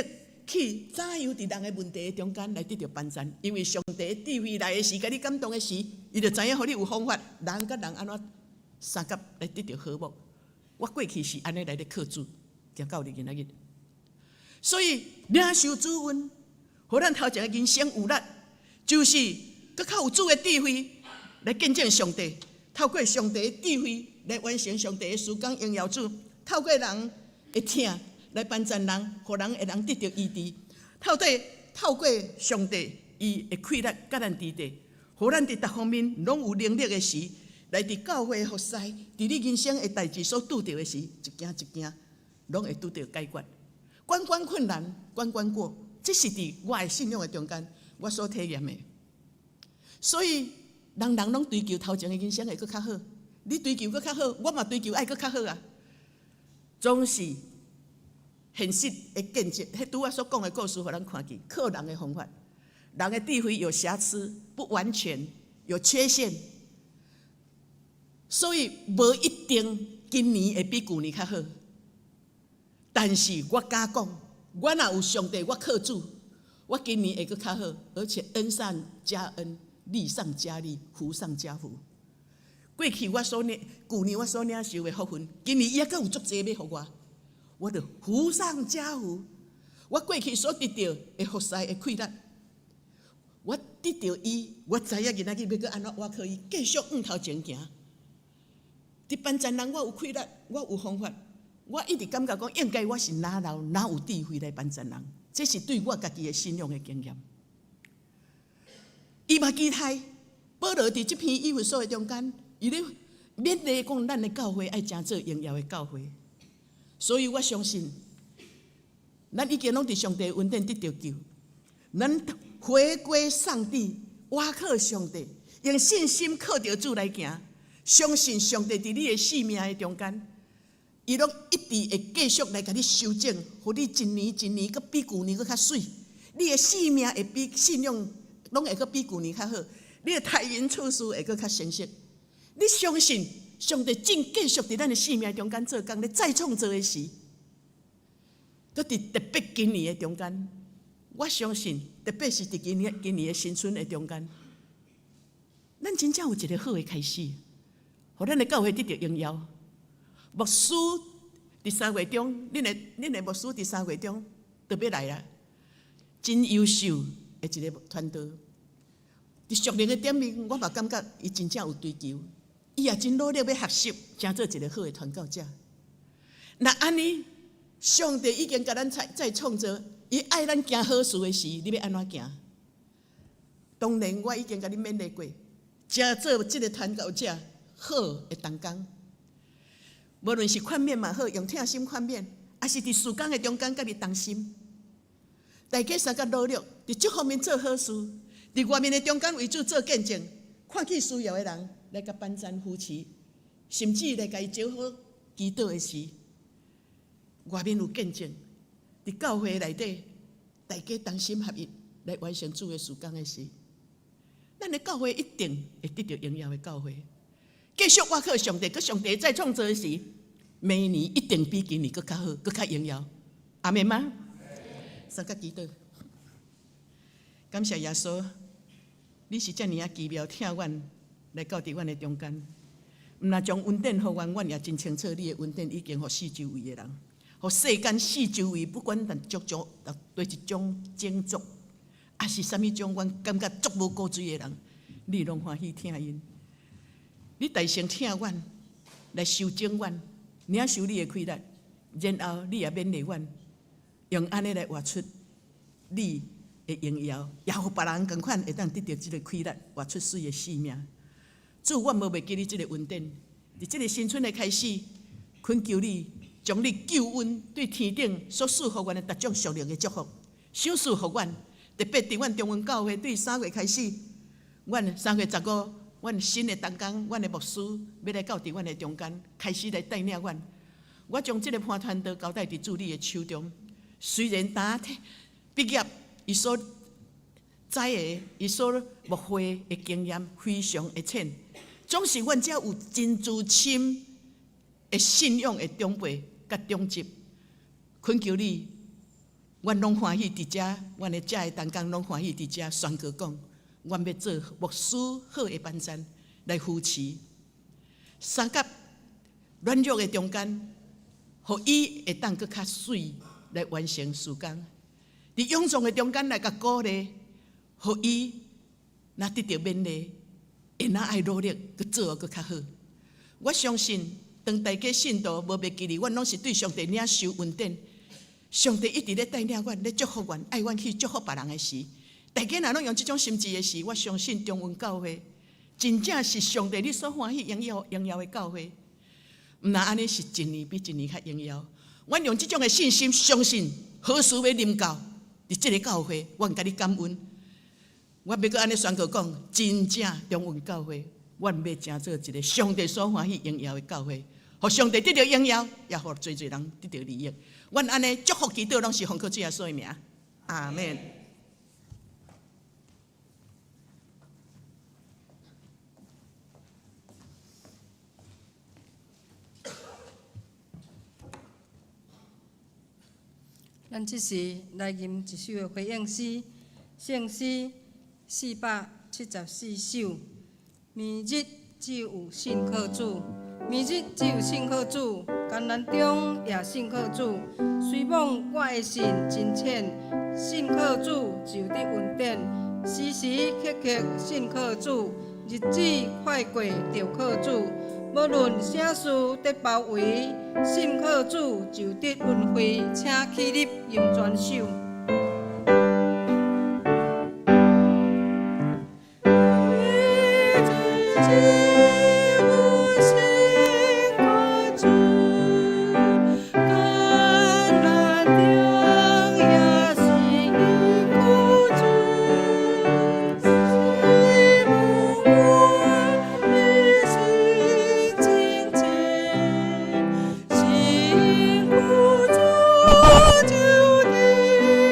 去早样伫人的问题中间来得到帮助。因为上帝的智慧来的时，甲你感动的时，伊就知影互你有方法，人甲人安怎相合来得到和睦。我过去是安尼来咧靠主，行到今仔日。所以领受主恩，互咱头前的人生有力，就是佫较有主的智慧来见证上帝。透过上帝的智慧来完成上帝的事工，荣耀主；透过人的听来帮助人，互人会能得到医治；透过上帝伊的气力甲咱伫地，互咱伫各方面拢有能力的时，来伫教会服侍，伫你人生的代志所拄着的时，一件一件拢会拄着解决。关关困难，关关过，这是伫我的信仰的中间，我所体验的。所以人拢追求头前的人生会佫较好，你追求佫较好，我嘛追求爱佫较好啊。总是现实的见证，迄拄我所讲的故事，互咱看见靠人的方法，人的智慧有瑕疵，不完全，有缺陷，所以无一定今年会比旧年较好。但是我敢讲，我若有上帝，我靠主，我今年会佫较好，而且恩上加恩，利上加利，福上加福。过去旧年我所领受的福分，今年也佫有足济要互我就福上加福。我过去所得到的服侍的气力，我得到伊，我知影今仔日要佫安怎，我可以继续往头前行。伫帮助人，我有气力，我有方法。我一直感觉讲，应该我是哪有智慧来帮助人，这是对我家己的信仰的经验。伊嘛期待保罗伫这篇以弗所的中间，伊咧勉励讲，咱的教会爱诚做荣耀的教会。所以我相信，咱已经拢伫上帝恩典得到救，咱回归上帝，倚靠上帝，用信心靠着主来行，相信上帝伫你的生命的中间。伊拢一直会继续来甲你修正，互你一年佫比旧年佫较水。你的生命会比信仰拢会佫比旧年较好，你的待人处事会佫较诚实。你相信上帝正继续伫咱的生命中间做工，咧再创造的时，搁伫特别今年的中间，我相信，特别是伫今年的新春的中间，咱真正有一个好的开始，互咱的教会得到荣耀。牧师伫3月中，恁的牧师伫3月中就要来啦，真优秀的一个团队。伫属灵的点面，我嘛感觉伊真正有追求，伊也真努力要学习，成做一个好的传教者。那安尼，上帝已经甲咱再创造，伊爱咱行好事的时，你要安怎行？当然，我已经甲你勉励过，真做这个传教者好的同工。无论是款面嘛好，用疼心款面，还是伫事工的中间，甲你同心，大家三个努力，伫这方面做好事，伫外面的中间为主做见证，看见需要的人来甲帮赞扶持，甚至来甲伊招好祈祷的时，外面有见证。伫教会内底，大家同心合意来完成主的事工的时，咱的教会一定会得到荣耀的教会。继续我靠上帝，佮上帝再创造的时，明年一定比今年佮较好，佮较荣耀。阿们吗？三个祈祷，感谢耶稣，你是遮尔啊奇妙疼阮，来到伫阮的中间。毋若将恩典予阮，阮也真清楚，你的恩典已经予四周围的人，予世间四周围，不管对一种种族，也是啥物种，阮感觉足无果水的人，你拢欢喜听因。你大声听阮，来修正阮，领受你的亏难，然后你也勉励阮。用安尼来活出你的荣耀，也互别人同款会当得到这个快乐，活出水的生命。主，我无袂记你这个恩典，伫这个新春的开始，恳求你将你救恩对天顶所赐予阮的各种属灵的祝福，赏赐予阮。特别伫阮中文教会对3月开始，阮3月15，阮新的同工，阮的牧师要来到伫阮的中间，开始来带领阮。我将这个判传道交代伫主你的手中。虽然他毕业，伊所知的、伊所牧会的经验非常的浅，总是阮遮有真资深的信仰的长辈甲长级，恳求你，阮拢欢喜伫遮，阮的遮的同工拢欢喜伫遮宣告讲，阮要做牧师好的帮赞来扶持，三甲软弱的中间，互伊会当搁较水。来完成事工，伫勇壮的中间来甲鼓励，互伊若得到勉励，会哪爱努力，去做搁较好。我相信，当大家信徒无袂记哩，阮拢是对上帝领受恩典，上帝一直咧带领阮，咧祝福阮，爱阮去祝福别人的时，大家若拢用这种心志的时，我相信中文教会真正是上帝你所欢喜荣耀的教会。毋然安尼是一年比一年较荣耀。阮用这种的信心，相信好事要临到伫这个教会，阮甲你感恩。我要搁安尼宣告讲，真正中文教会，阮要成做一个上帝所欢喜荣耀的教会，互上帝得到荣耀，也互侪人得到利益。阮安尼祝福祈祷，拢是奉靠主耶稣的名，阿们。咱即时来吟一首的回应诗，圣诗474首。明日只有信靠主，明日只有信靠主，艰难中也信靠主。虽望我的心真浅，信靠主就得恩典。时时刻刻信靠主，日子快过就靠主。无论啥事得包围，信靠主就得恩惠，请起立吟全首。辛苦主就得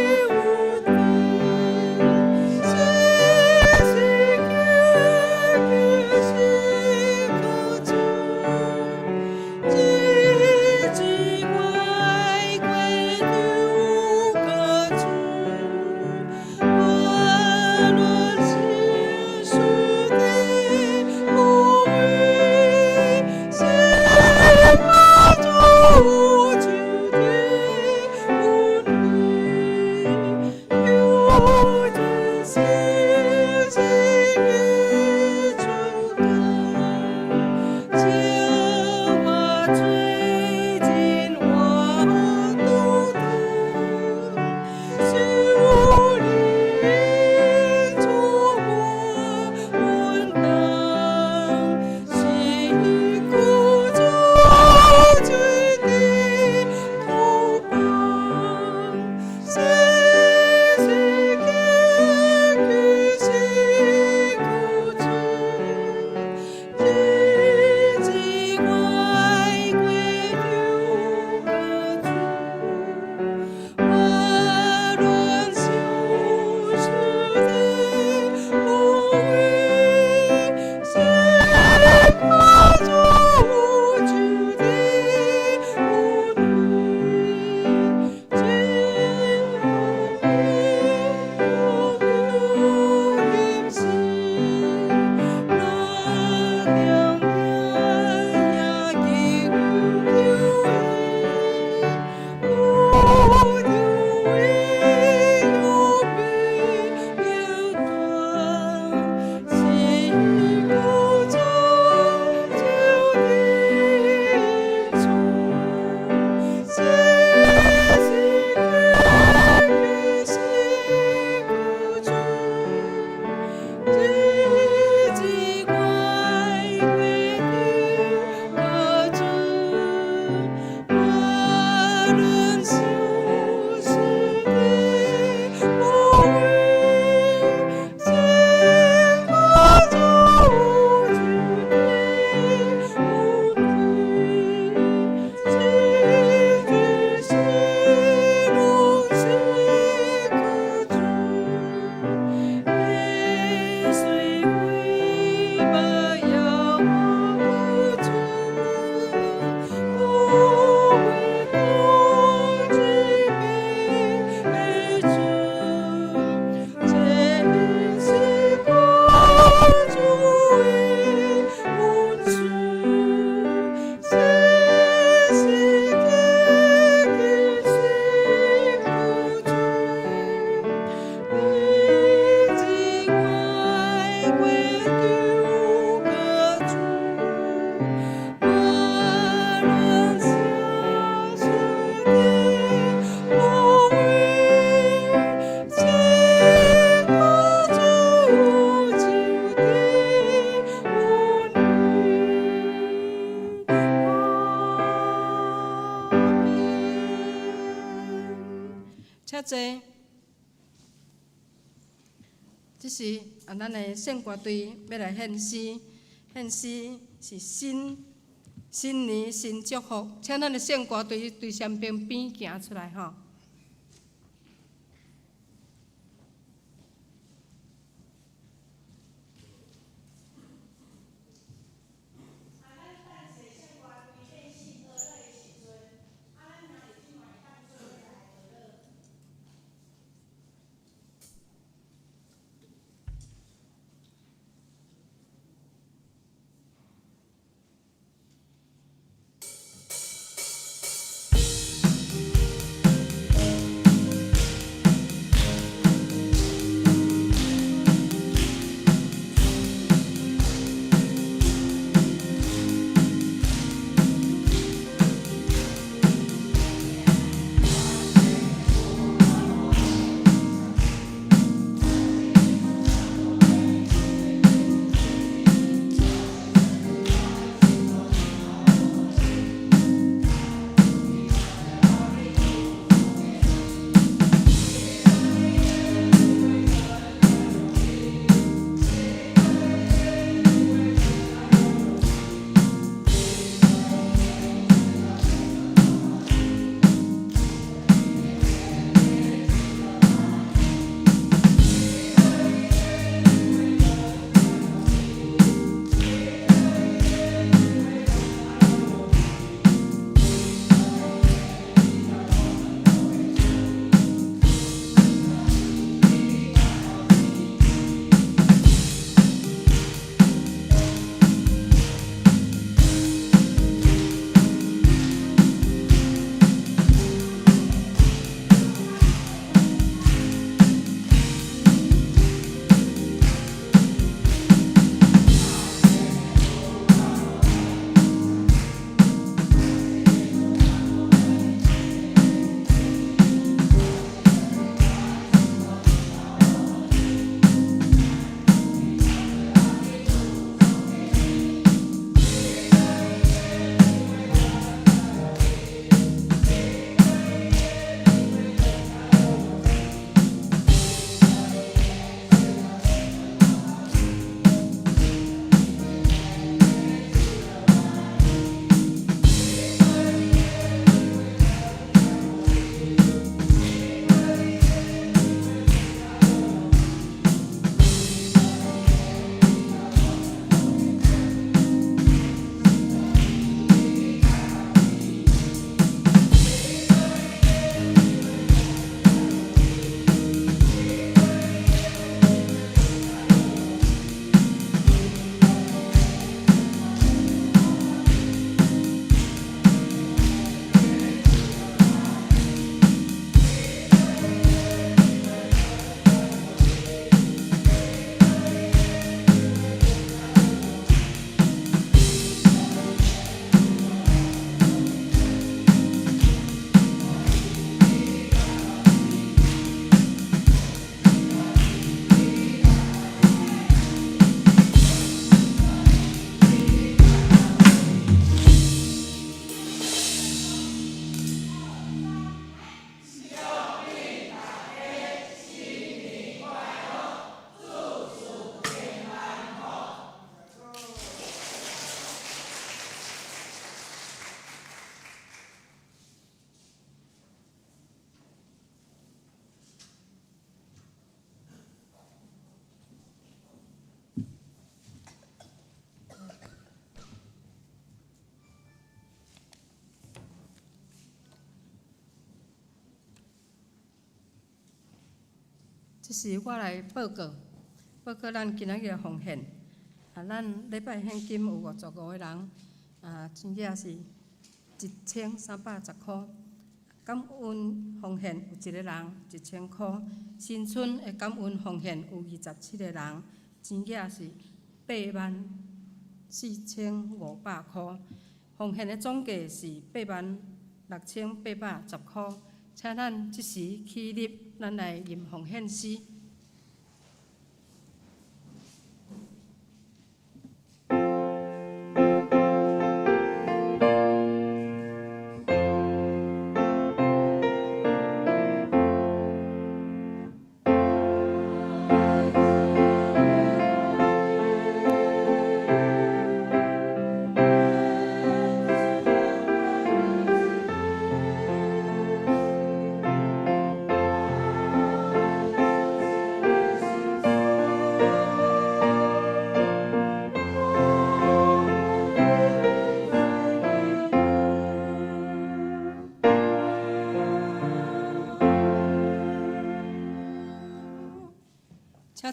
济。这是咱的献歌队要来献诗，献诗是新年新祝福，请咱的献歌队对山边边行出来吼。这是我来报告咱今仔日的奉献。咱礼拜现金有55个人，真正是1310块。感恩奉献有1个人1000块，新春的感恩奉献有27个人，真正是84500块。奉献的总价是86810块。请咱即时起立，咱来念奉献诗。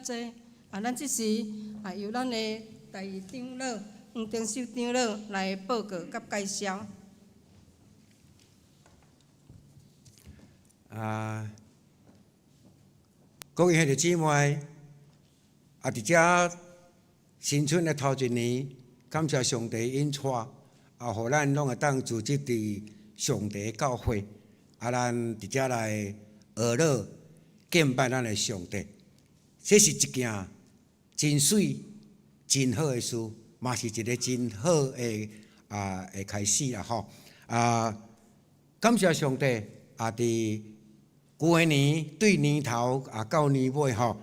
济。咱即时由咱的第二长老黄丁秀长老来报告甲介绍。各位兄弟姊妹，伫遮新春的头一年，感谢上帝引带，互咱拢会当组织伫上帝教会，咱伫遮来学乐敬拜咱的上帝，这是一件真水、真好的事，嘛是一个真好的的开始啦吼。感谢上帝伫旧的年对年头到年尾吼，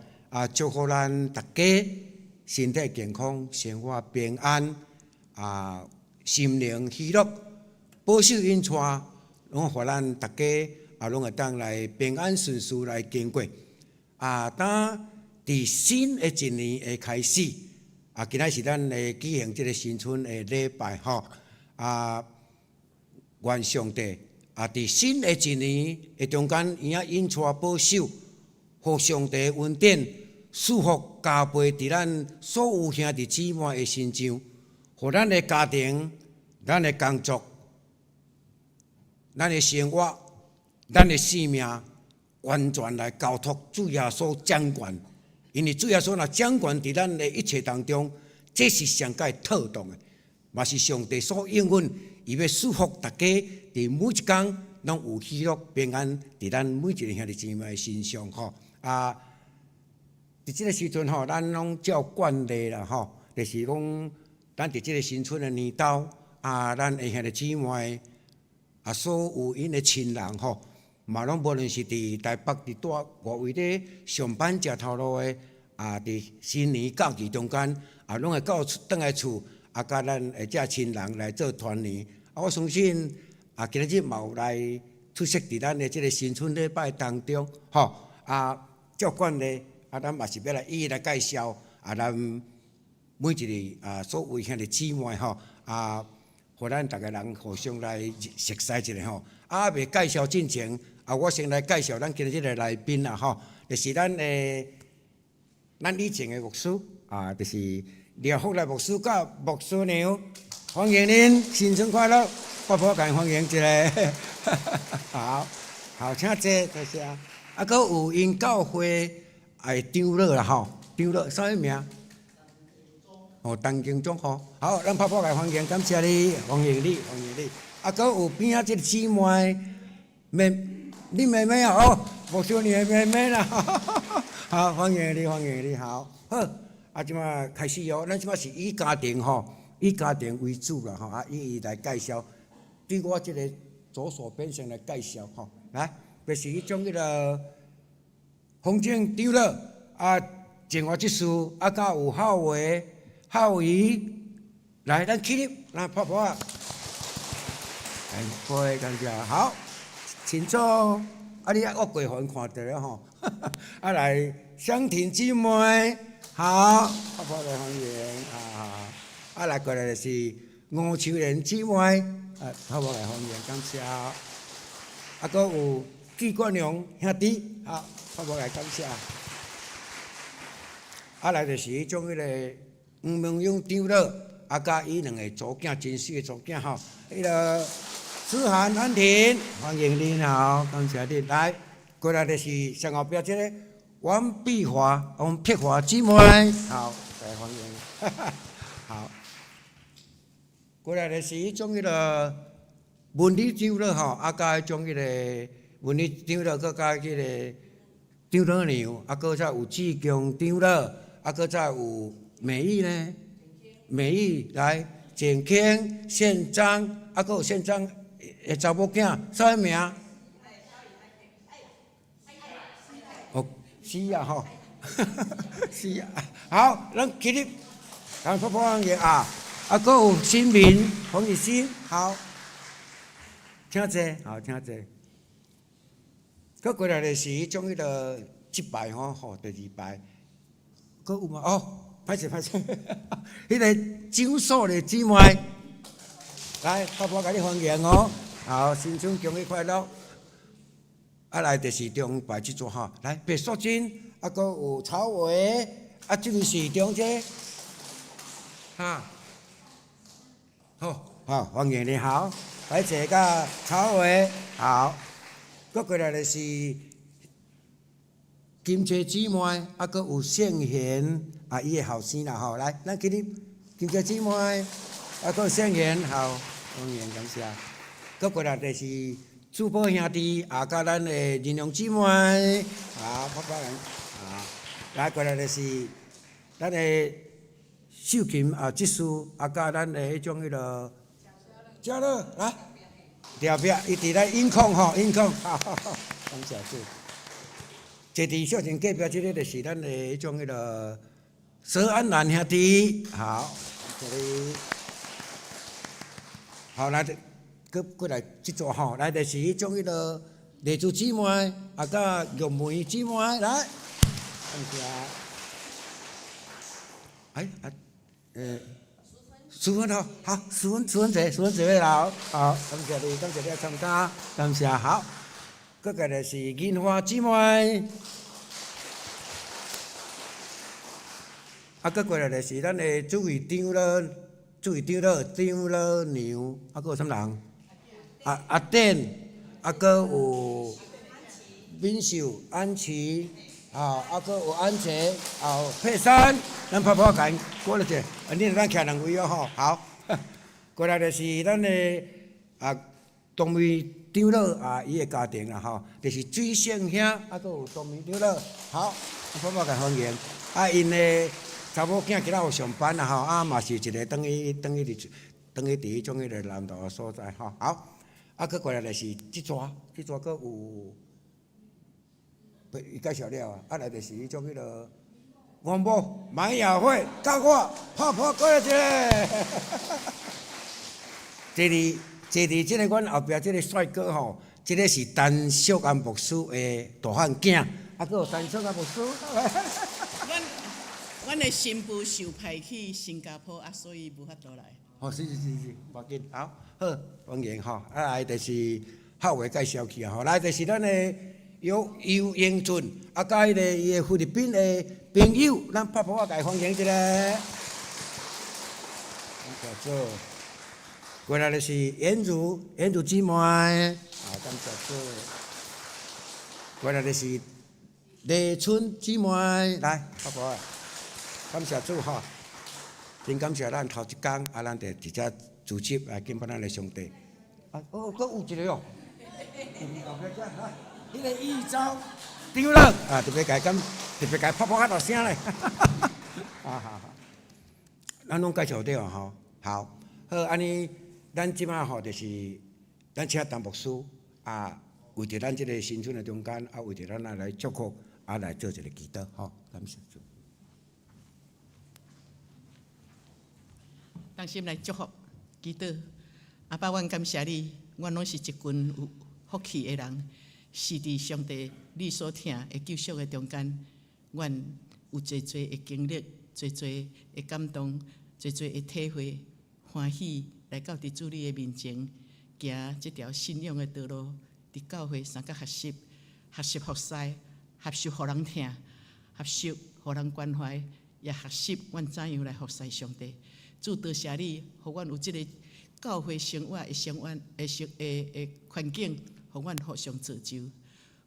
祝福咱大家身体健康、生活平安，心灵喜乐，保守引带，拢互咱大家拢会当来平安顺遂来经过。当伫新的一年的开始，今仔是咱来举行这个新春的礼拜吼，愿上帝。伫新的一年的中间，伊引带保守，互上帝恩典祝福加倍伫咱所有兄弟姊妹的身上，互咱的家庭、咱的工作、咱的生活、咱的生命，完全来交托主耶稣掌管。因为主耶稣若掌管伫咱的一切当中，这是上界妥当的，嘛是上帝所应允。伊要祝福大家伫每一天拢有喜乐平安伫咱每一个兄弟姊妹身上吼。伫即个时阵吼，咱拢照惯例啦吼，就是讲咱伫即个新春的年头咱的兄弟姊妹所有因的亲人吼，嘛拢无论是伫台北伫住外围咧上班食头路的伫新年假期中间拢会到倒来厝。甲咱的遮亲人来做团圆，我相信今日嘛有来出席伫咱的即个新春礼拜当中，吼照惯例咱嘛是要来一一来介绍咱每一个所有兄弟姊妹吼互咱逐个人互相来熟悉一下吼。未介绍进前我先来介绍咱今日即个来宾啦吼，就是咱以前的牧师就是。廖福来牧师甲牧师娘，欢迎您，新春快乐！活泼感欢迎一下，好，请坐，多谢。阁有因教会长老啦吼，长老啥物名？陈经忠吼，好，咱活泼感欢迎，感谢你，欢迎你。阁有边仔即个姊妹，你妹妹牧师娘的妹妹啦，好，欢迎你，好。即马开始咱即马是以家庭为主啦吼，一一来介绍，对我即个左手边上来介绍吼，来，就是迄种风景长老前话即事甲有孝仪，来，咱起立，来拍拍感谢，好，请坐，你我过环看到了吼，来，香婷姊妹。好，活泼来欢迎来过来就是吴秋莲姊妹，活泼来欢迎，感谢。阁有季冠良兄弟，活泼来感谢。来就是迄种黄明勇长老，甲伊两个祖囝，真水的祖囝吼，思涵安婷，欢迎你好，感谢你来。过来就是上后壁这个。王碧华、王碧华姊妹，好，来欢迎，好。过来就是迄种文理长老吼，加迄种文理长老，加迄个长老娘，搁再有志强长老，搁再有美意呢，美意来简庆县长，搁有县长的查某囝，啥名？是吼，是好，咱起立，咱拍拍欢迎搁有新民黄以新，好，请坐，好，请坐。搁过来就是迄种一排吼，第二排，搁有嘛？歹势，迄个长寿的姊妹，来，拍拍甲你欢迎好，新春恭喜快乐。来就是中排即组吼，来白素贞阁有草围，即个是中间，好，欢迎你好，来坐甲草围，好，阁过来就是金雀姊妹，阁有圣贤，伊的后生啦，吼，来，咱今日金雀姊妹，阁有圣贤，好，欢迎感谢，阁过来就是珠宝兄弟，甲咱的仁良姊妹，好，拍拍人，好，来过来就是咱的秀琴技师，甲咱的迄种嘉乐来，条壁伊伫咧音控吼，音控，好，感谢主。坐伫小田隔壁即个就是咱的迄种佘安南兄弟，好，这里，好来，搁过来即座吼，来就是迄种丽珠姊妹，甲玉梅姊妹来，感谢。淑芬好，好，淑芬坐，好，感谢你参加，感谢好。搁个就是银花姊妹，搁过来就是咱的主位长老娘，搁有啥人？阿典，搁有敏秀、安琪，搁有安杰，佩珊，咱拍拍肩，过来者，恁咱徛两位哦吼，好。过来就是咱的东梅长老伊的家庭啦吼，就是水圣兄，搁有东梅长老，好，拍拍肩欢迎。因的查某囝今仔有上班啦吼，嘛是一个等于伫迄种南投的所在吼，好。搁过来就是即撮搁有。伊介绍了来就是迄种王母马雅慧，甲我拍过来一个。坐伫即个阮后壁即个帅哥吼，即个是陈淑安牧师的大汉囝，搁有陈淑安牧师。阮的新妇受派去新加坡，所以无法度来。是，无要紧，好，欢迎吼，来就是好话介绍去吼，来就是咱的。由英俊，甲伊的菲律宾的朋友，咱拍拍甲伊欢迎一下。感谢主。过来就是颜如姊妹，感谢主。过来就是丽春姊妹，来拍拍，感谢主吼。真感谢咱头一天，咱就直接组织来敬拜咱的上帝。搁有一个哦。迄个义招长老特别甲伊拍拍大声咧，好，咱拢介绍对吼，好，安尼咱即马吼就是咱请陈牧师为着咱即个新春的中间为着咱来祝福来做一个祈祷吼，感谢主。当心来祝福祈祷，爸，阮感谢你，阮拢是一群有福气的人。是伫上帝你所听的救赎的中间，阮有侪的经历，侪的感动，侪的体会，欢喜来到伫主你的面前，行这条信仰的道路。伫教会三甲学习服侍，学习互人听，学习互人关怀，也学习阮怎样来服侍上帝。主多谢你，互阮有这个教会生活的环境。互阮互相造就，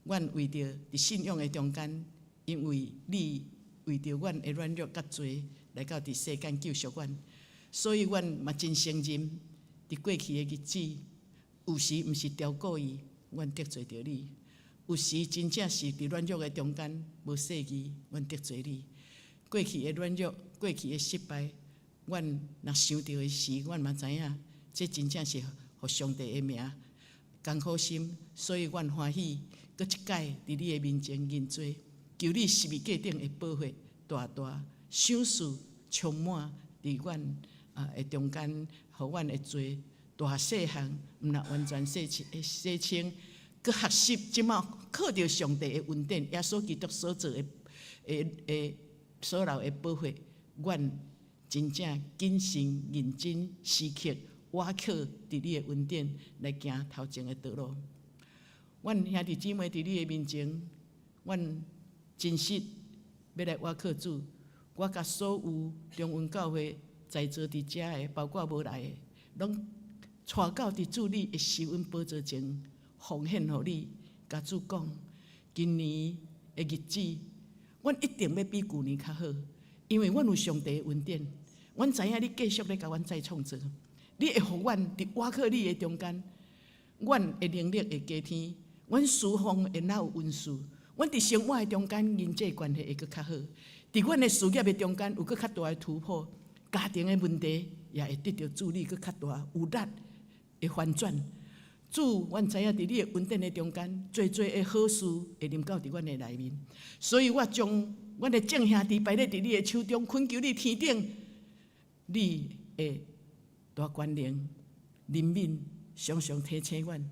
阮为着伫信仰的中间，因为你为着阮的软弱甲罪来到伫世间救赎阮，所以阮嘛真承认，伫过去的日子，有时毋是刁故意，阮得罪着你；有时真正是伫软弱的中间无细意，阮得罪你。过去的软弱，过去的失败，阮若想到的时，阮嘛知影，这真正是互上帝的名。艰苦心，所以阮欢喜，搁一届伫你的面前认罪，求你十字架顶的保护大赏赐充满伫阮的中间，互阮的罪大细项，毋若完全洗清，搁学习即马靠着上帝的恩典，耶稣基督所做的所有的保护，阮真正谨慎认真时刻。我靠！伫你的恩典来行头前的道路。阮兄弟姊妹伫你的面前，阮真实要来挖课主，我甲所有中文教会在座伫遮的，包括无来的，拢带到伫主你的施恩宝座前，奉献互你。甲主讲，今年的日子，阮一定要比旧年较好，因为阮有上帝的恩典。阮知影你继续咧甲阮再创造，你会互阮伫挖课你的中间，阮的能力会加添，阮侍奉会哪有温数，阮伫生活的中间人际关系会搁较好，伫阮的事业的中间有搁较大的突破，家庭的问题也会得到主你搁较大有力的翻转。主，阮知影伫你的恩典的中间，最的好事会临到伫阮的内面，所以我将阮的众兄弟摆咧伫你的手中，恳求你天顶，你的大权能、怜悯，常常提醒阮，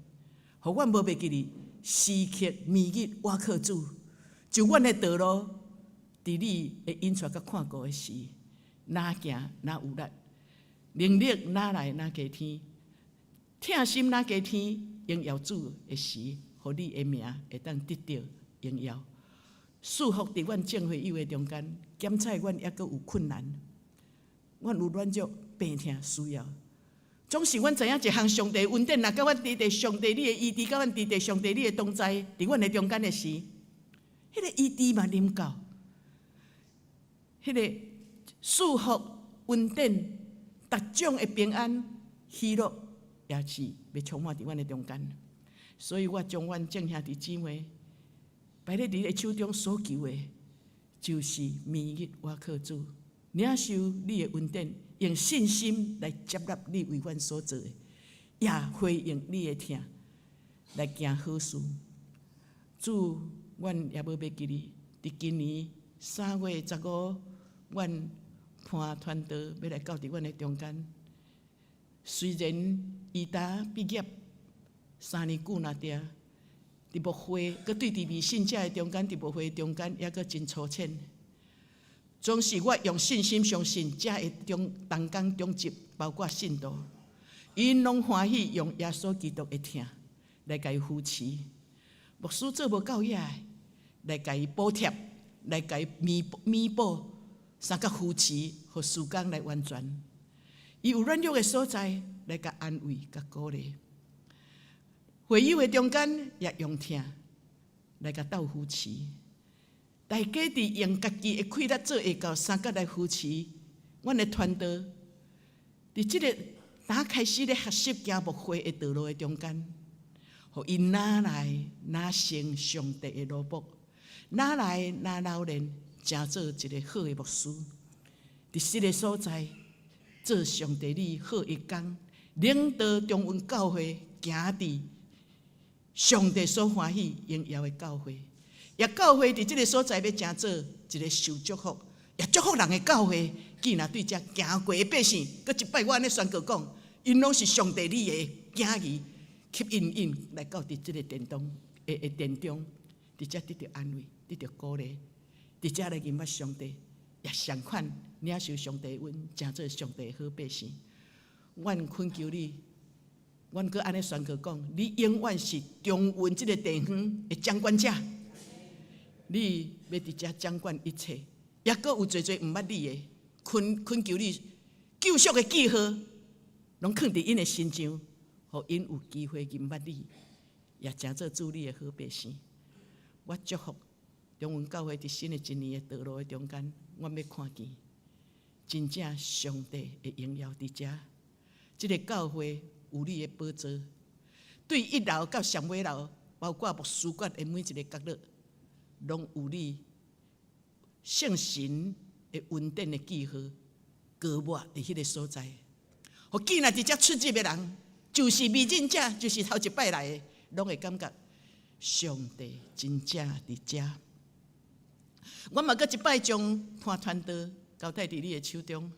互阮无袂记你时刻眠日挖靠主，就阮的道路，伫你的引带甲看顾的时，哪行哪有力，能力哪来哪加添。疼心哪加添，荣耀主的时，互你的名会当得到荣耀。束缚伫阮正会友的中间，检测阮抑阁有困难，阮有软弱、病痛需要。总是阮知影一项上帝恩典，若甲阮伫地上帝你的医治，甲阮伫地上帝你的同在，伫阮的中间的时，迄个医治嘛临到，迄个束缚恩典，逐种的平安喜乐。也是要充满伫阮的中间，所以我将阮众兄弟姊妹摆咧你的手中所求的，就是明日我靠主，领受你的恩典，用信心来接纳你为阮所做的，也回应你的听，来行好事。主，阮也无要记你，伫今年3月15，阮伴团队要来到伫阮的中间。虽然伊达毕业3年久若定，伫牧会，佮对伫未信者的中间，伫牧会中间也佮真粗浅。总是我用信心相信，遮的同工中职，包括信徒，因拢欢喜用耶稣基督的听来甲伊扶持。牧师做无够野，来甲伊补贴，来甲伊弥补，三甲扶持，互事工来完全。伊有软弱的所在，来甲安慰、甲鼓励；会友的中间也用听，来甲斗扶持。大家伫用家己的气力做下到，三甲来扶持阮的团队。伫即个打开始咧学习行牧会的道路的中间，互伊哪来哪成上帝的罗卜，哪来哪老练，成做一个好的牧师。伫实个所在。做上帝你好一工，领导中文教会行伫上帝所欢喜荣耀的教会，也教会伫即个所在要成做一个受祝福，也祝福人的教会。既然对遮行过的百姓，搁一摆我安尼宣告讲，因拢是上帝你的囝儿，吸引来到伫即个殿中，殿中，伫遮得到安慰，得到鼓励，伫遮来认捌上帝。也相款领受上帝恩，成做上帝好百姓。阮恳求你，阮搁安尼宣告讲：你永远是中文这个地方的掌管者，你要伫遮掌管一切。也搁有侪毋捌你的，恳求你救赎的记号，拢放伫因的身上，互因有机会认捌你，也成做主你的好百姓。我祝福中文教会伫新的一年的道路的中间。阮要看见，真正上帝的荣耀伫遮。即个教会有你的宝座，对1楼到上尾楼，包括牧师馆的每一个角落，拢有你圣神的恩典的记号，高抹伫迄个所在。互既然伫遮出入的人，就是未认者，就是头一摆来的，拢会感觉上帝真正伫遮。我嘛，搁一摆将伴团队交代伫你的手中，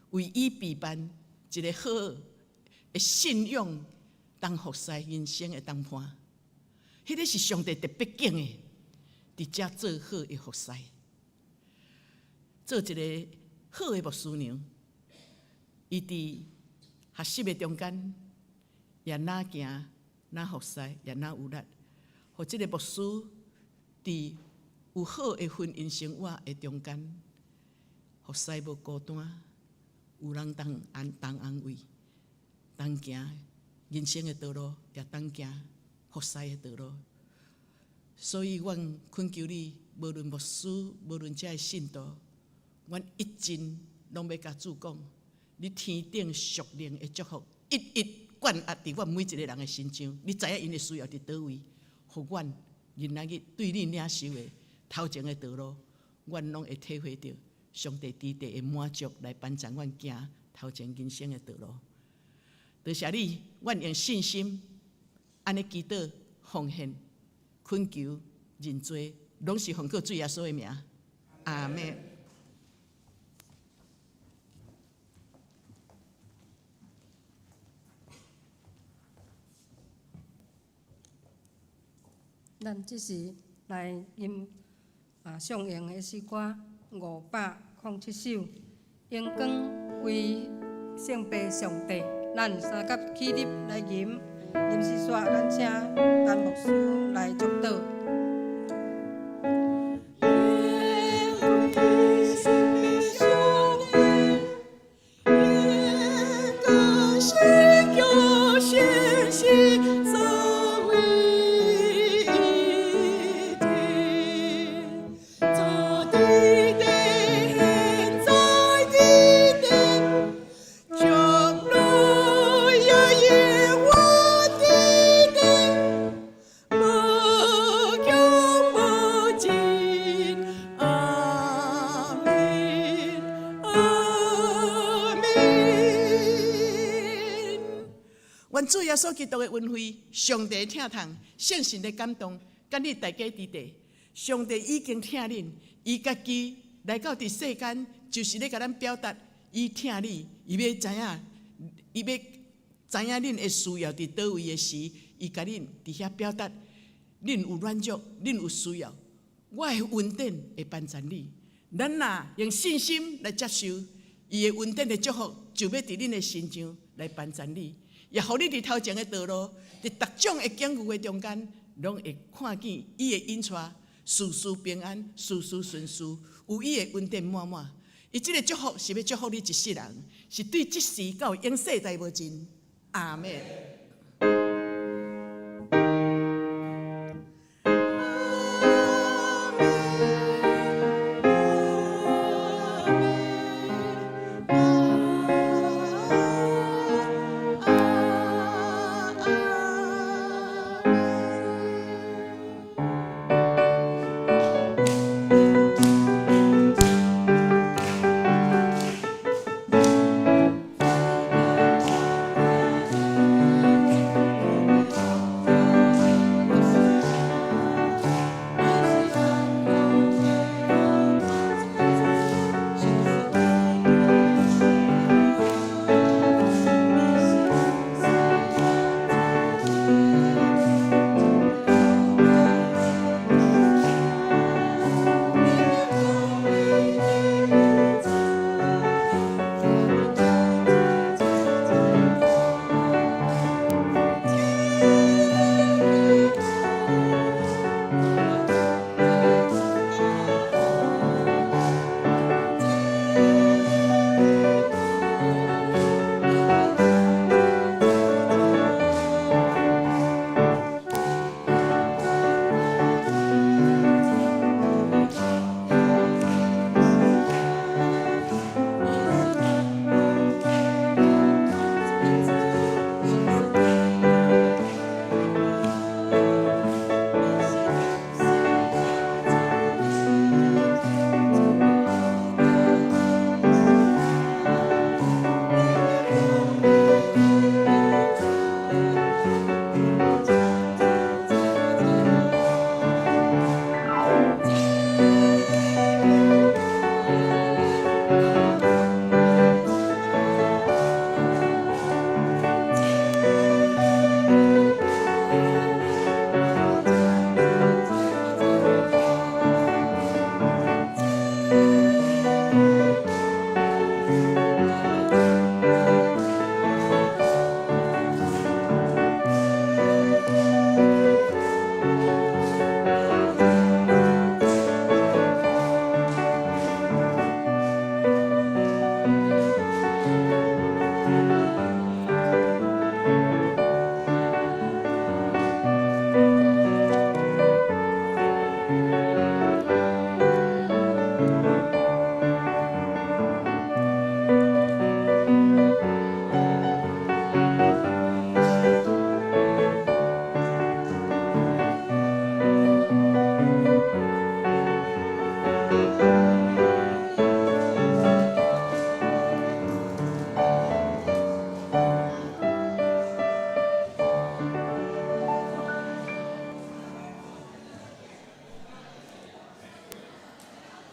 为伊备办一个好的信仰当服侍人生的当伴。迄个是上帝特别拣的，伫遮做好的服侍，做一个好的牧师娘。伊伫学习的中间，也哪行哪服侍，也哪有力，互即个牧师伫有好的婚姻生活的中间，互使无孤单，有人当安慰，当行人生的道路，也当行福使的道路。所以，阮恳求你，无论牧师，无论遮的信徒，阮一尽拢要甲主讲，你天顶属灵的祝福，一一灌压伫阮每一个人的心上。你知影因的需要伫倒位，互阮今仔日对你领受的头前的道路，阮拢会体会到上帝伫地的满足来帮助阮行头前人生的道路。多谢你，阮用信心安尼祈祷奉献。恳求认罪，拢是奉靠主耶稣的名，阿门。咱即时来吟上映的诗歌507首，荣光归圣父上帝。咱三甲起立来吟。吟诗说，咱请陈牧师来祝祷。阮主耶稣基督的恩惠，上帝疼痛，圣神的感动，甲你大家伫地。上帝已经疼恁，伊家己来到伫世间，就是咧甲咱表达伊疼你，伊要知影恁的需要伫倒位的时，伊甲恁伫遐表达，恁有软弱，恁有需要，我的恩典会帮助你。咱若用信心来接受伊的恩典的祝福，就要伫恁的心上来帮助你。也互你伫头前的道路，伫逐种的境遇的中间，拢会看见伊的引带，事事平安，事事顺遂，有伊的恩典满满。伊即个祝福是要祝福你一世人，是对即时到永世代无尽。阿门。